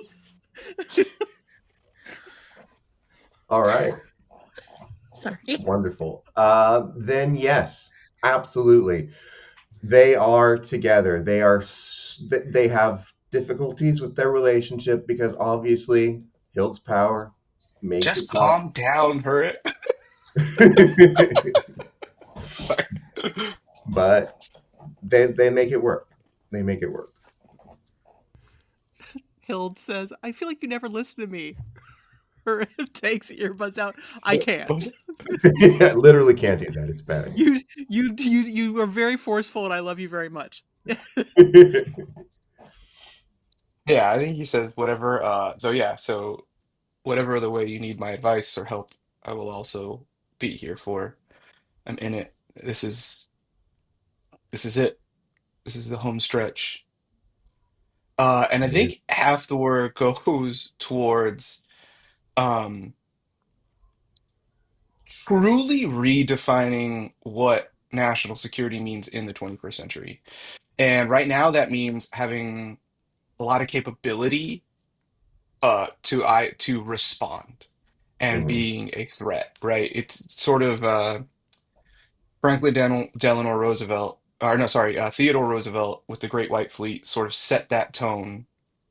All right. Sorry. Wonderful. Then yes, absolutely. They are together. They have difficulties with their relationship because obviously Hild's power makes it Just tough. calm down, Hurt. Sorry. But they make it work. They make it work. Hild says, "I feel like you never listen to me." Her takes earbuds out. I can't. Yeah, literally can't do that. It's bad. You are very forceful, and I love you very much. Yeah, I think he says whatever. So yeah, so whatever the way you need my advice or help, I will also be here for. I'm in it. This is it. This is the home stretch. And I think half the work goes towards um truly redefining what national security means in the 21st century. And right now that means having a lot of capability to respond and Hmm. being a threat, right? It's sort of Delano Roosevelt, or no, sorry, Theodore Roosevelt with the Great White Fleet sort of set that tone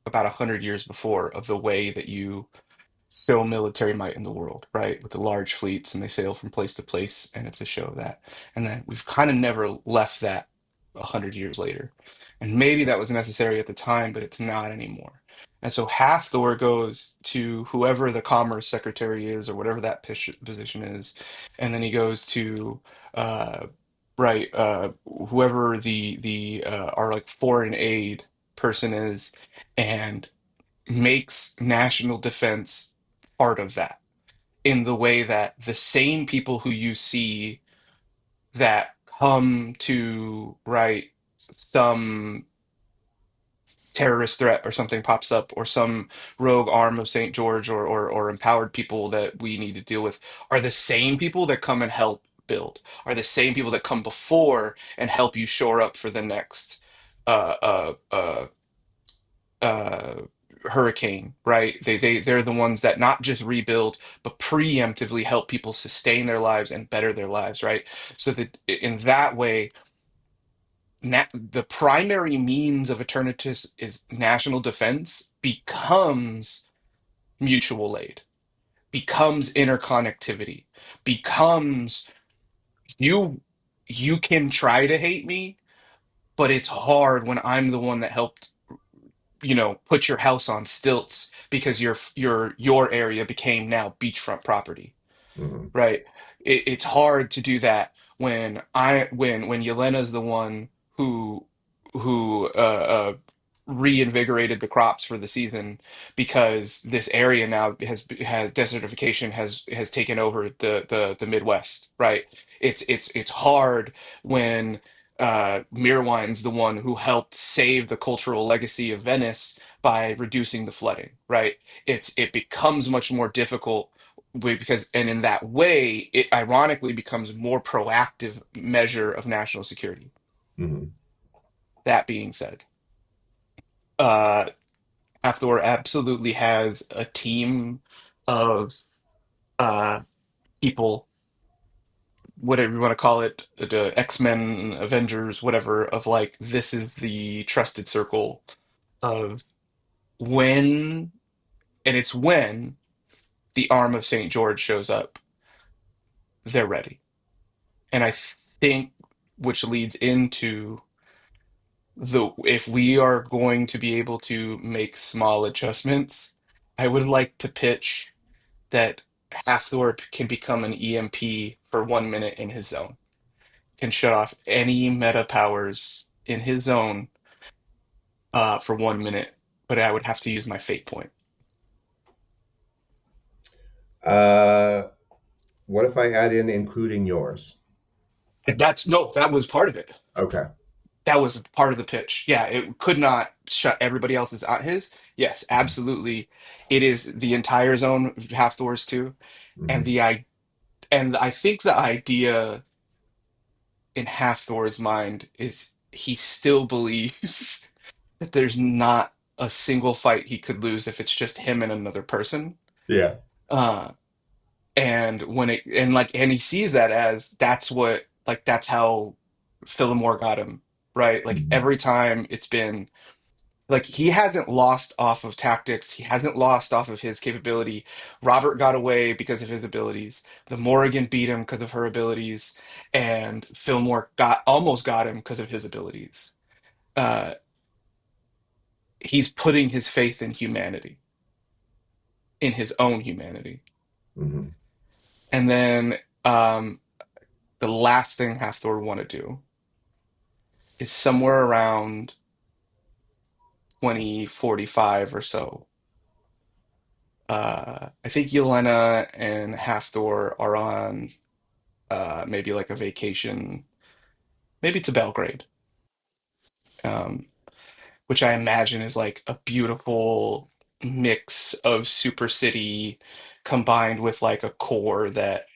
about 100 years before of the way that you show military might in the world, right? With the large fleets and they sail from place to place, and it's a show of that. And then we've kind of never left that 100 years later. And maybe that was necessary at the time, but it's not anymore. And so Hathor goes to whoever the commerce secretary is or whatever that position is, and then he goes to uh, right whoever the our like foreign aid person is, and makes national defense part of that in the way that the same people who you see that come to right some terrorist threat or something pops up or some rogue arm of St. George or empowered people that we need to deal with are the same people that come and help build, are the same people that come before and help you shore up for the next uh uh uh uh hurricane, right? They're the ones that not just rebuild but preemptively help people sustain their lives and better their lives, right? So that in that way, the primary means of Eternatus is national defense becomes mutual aid, becomes interconnectivity, becomes you you can try to hate me, but it's hard when I'm the one that helped, put your house on stilts because your area became now beachfront property, Hmm. right? It's hard to do that when Yelena's the one who reinvigorated the crops for the season because this area now has desertification has taken over the Midwest, right? It's hard when Mirawine's the one who helped save the cultural legacy of Venice by reducing the flooding, right? It becomes much more difficult because and in that way it ironically becomes more proactive measure of national security. Hmm. That being said, uh Hathor absolutely has a team of uh people, whatever you want to call it, the X-Men, Avengers, whatever, of like this is the trusted circle of when, and it's when the arm of St. George shows up, they're ready. And I think which leads into the if we are going to be able to make small adjustments, I would like to pitch that Hathor can become an EMP for 1 minute in his zone, can shut off any meta powers in his zone for 1 minute, but I would have to use my fate point. Uh, what if I add in including yours? That's no, that was part of it. Okay. That was part of the pitch. Yeah, it could not shut everybody else's out his. Yes, absolutely. It is the entire zone of Hathor's too. And Hmm. I think the idea in Hathor's mind is he still believes that there's not a single fight he could lose if it's just him and another person. Yeah. Uh, and when it and like and he sees that as that's what like that's how Phillimore got him, right? Like Hmm. every time it's been like he hasn't lost off of tactics, he hasn't lost off of his capability. Robert got away because of his abilities. The Morrigan beat him because of her abilities, and Fillmore almost got him because of his abilities. Uh, he's putting his faith in humanity, in his own humanity. Hmm. And then the last thing Hathor want to do is somewhere around 2045 or so. I think Yelena and Hathor are on maybe like a vacation, maybe to Belgrade, um, which I imagine is like a beautiful mix of super city combined with like a core that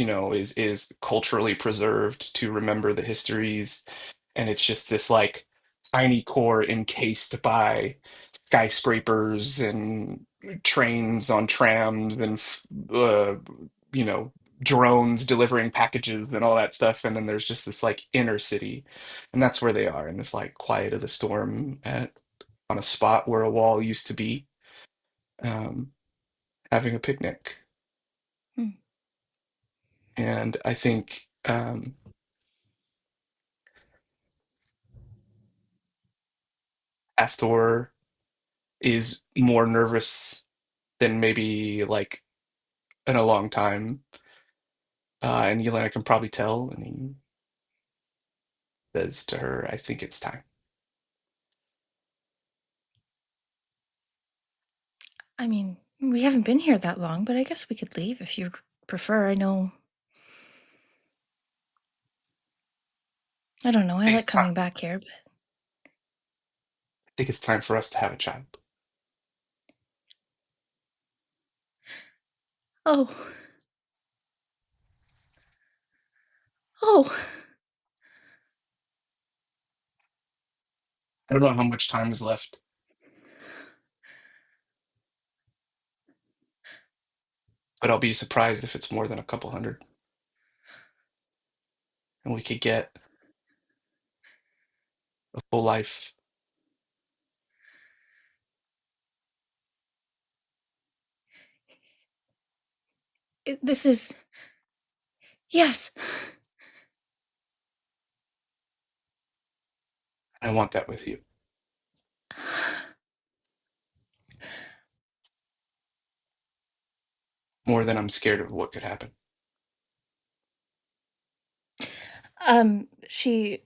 is culturally preserved to remember the histories, and it's just this like tiny core encased by skyscrapers and trains on trams and you know drones delivering packages and all that stuff, and then there's just this like inner city, and that's where they are in this like quiet of the storm on a spot where a wall used to be, um, having a picnic. Hmm. And I think Hathor is more nervous than maybe like in a long time. And Yelena can probably tell, and he says to her, I think it's time. I mean, we haven't been here that long, but I guess we could leave if you prefer. I know. I don't know. I like I coming back here, but think it's time for us to have a child. oh, oh, I don't know how much time is left, but I'll be surprised if it's more than a couple hundred. And we could get a full life. this is yes. I want that with you more than I'm scared of what could happen. She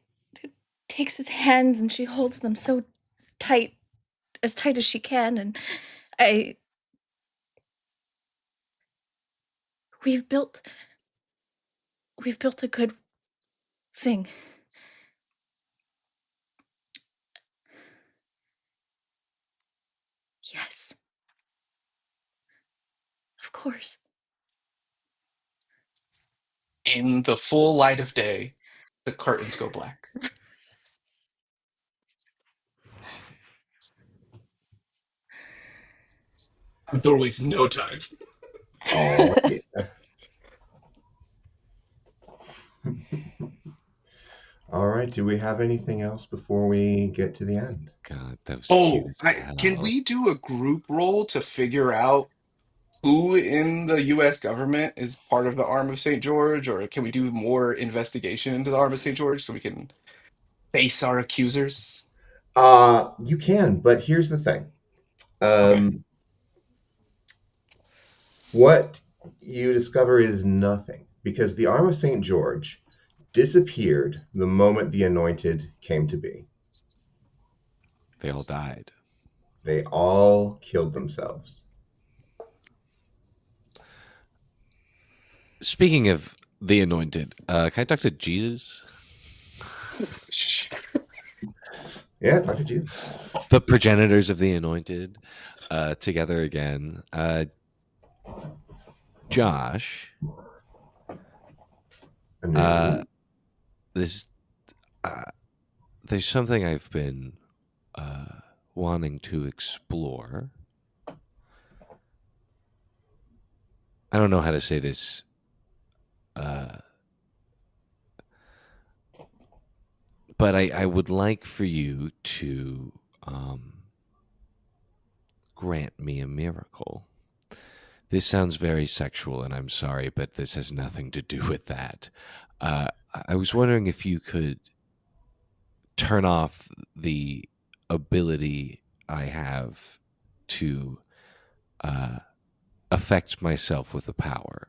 takes his hands and she holds them so tight, as tight as she can, and I. We've built. We've built a good thing. Yes. Of course. In the full light of day, the curtains go black. There wastes no time. All right. All right. Do we have anything else before we get to the end? God, that was cute Oh, as can hell. we do a group roll to figure out who in the U.S. government is part of the arm of St. George, or can we do more investigation into the arm of St. George so we can face our accusers? You can, but here's the thing. Okay. What you discover is nothing because the arm of St. George disappeared the moment the anointed came to be. They all died. They all killed themselves. Speaking of the anointed, can I talk to Jesus? Yeah, talk to Jesus. The progenitors of the anointed, together again. Josh, Anew. this uh, there's something I've been wanting to explore. I don't know how to say this. But I would like for you to grant me a miracle. This sounds very sexual, and I'm sorry, but this has nothing to do with that. I was wondering if you could turn off the ability I have to uh, affect myself with a power.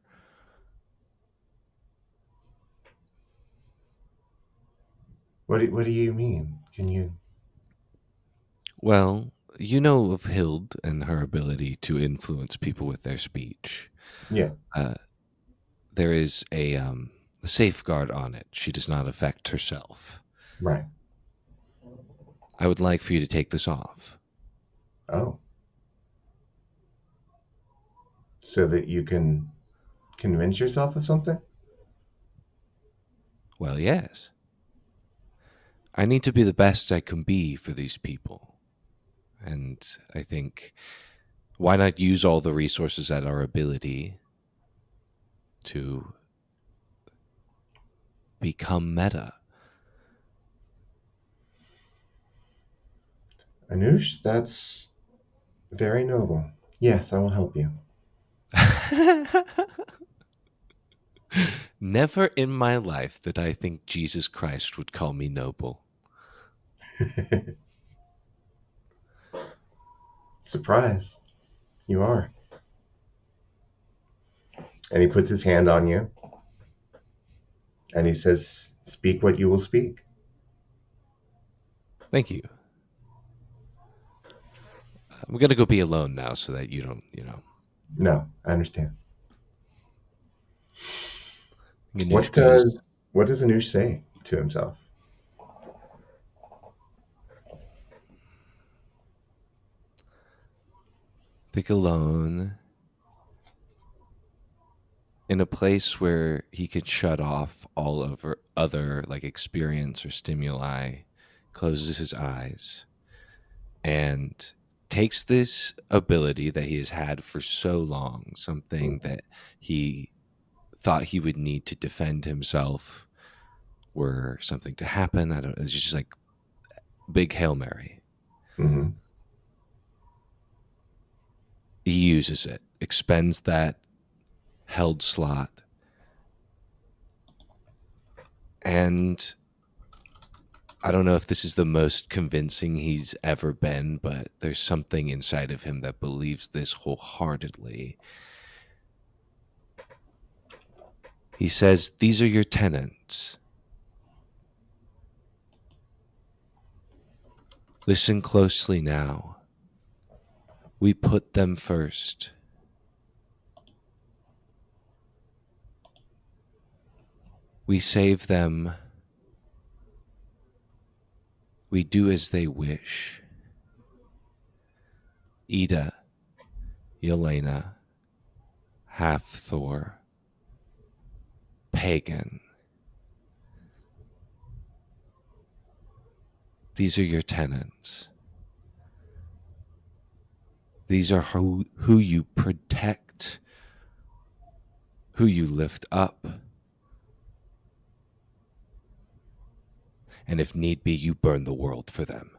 What do you mean? Can you? Well, you know of Hild and her ability to influence people with their speech. Yeah, Uh, there is a safeguard on it. She does not affect herself. right. I would like for you to take this off. Oh, so that you can convince yourself of something? Well, yes. I need to be the best I can be for these people. And I think, why not use all the resources at our ability to become meta? Anush, that's very noble. Yes, I will help you. Never in my life did I think Jesus Christ would call me noble. Surprise. You are. And he puts his hand on you and he says, "Speak what you will speak." Thank you. I'm going to go be alone now so that you don't, No, I understand. Ganush What goes, does what does Anush say to himself? think alone in a place where he could shut off all of her other like experience or stimuli, closes his eyes, and takes this ability that he has had for so long, something that he thought he would need to defend himself were something to happen. I don't it's just like big Hail Mary. Mm-hmm. He uses it, expends that held slot, and I don't know if this is the most convincing he's ever been, but there's something inside of him that believes this wholeheartedly. He says, "These are your tenants. Listen closely now. We put them first. We save them. We do as they wish. Ida, Yelena, Half Thor, Pagan. These are your tenants. These are who you protect, who you lift up, and if need be, you burn the world for them."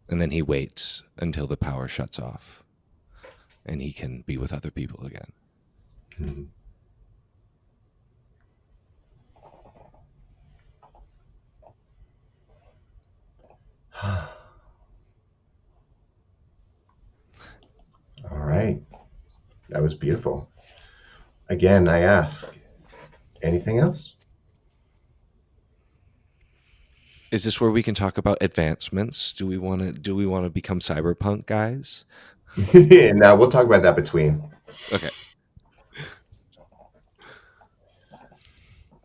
And then he waits until the power shuts off and he can be with other people again. Mm-hmm. All right. That was beautiful. Again, I ask, anything else? Is this where we can talk about advancements? Do we want to become cyberpunk guys? Now we'll talk about that between. Okay.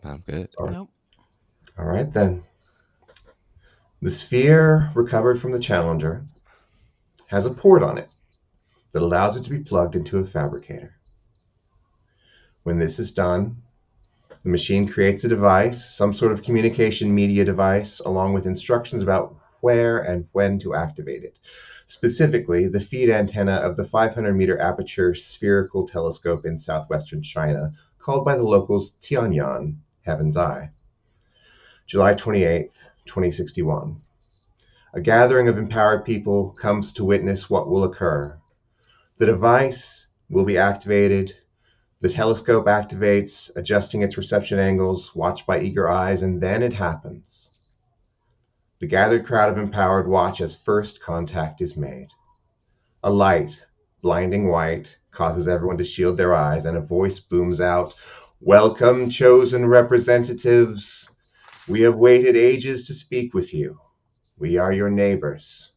I'm good. Nope. All right then. The sphere recovered from the Challenger has a port on it that allows it to be plugged into a fabricator. When this is done, the machine creates a device, some sort of communication media device, along with instructions about where and when to activate it. Specifically, the feed antenna of the 500-meter aperture spherical telescope in southwestern China, called by the locals Tianyang, Heaven's Eye. July 28th, 2061. A gathering of empowered people comes to witness what will occur. The device will be activated. The telescope activates, adjusting its reception angles, watched by eager eyes, and then it happens. The gathered crowd of empowered watch as first contact is made. A light, blinding white, causes everyone to shield their eyes, and a voice booms out, "Welcome, chosen representatives. We have waited ages to speak with you. We are your neighbors.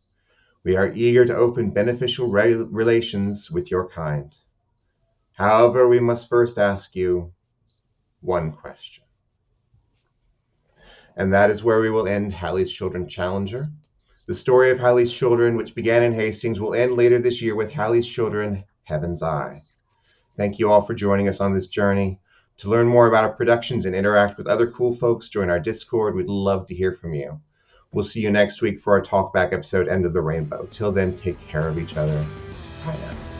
We are eager to open beneficial relations with your kind. However, we must first ask you one question." And that is where we will end Halley's Children Challenger. The story of Halley's Children, which began in Hastings, will end later this year with Halley's Children Heaven's Eye. Thank you all for joining us on this journey. To learn more about our productions and interact with other cool folks, join our Discord. We'd love to hear from you. We'll see you next week for our talkback episode, End of the Rainbow. Till then, take care of each other. Bye now.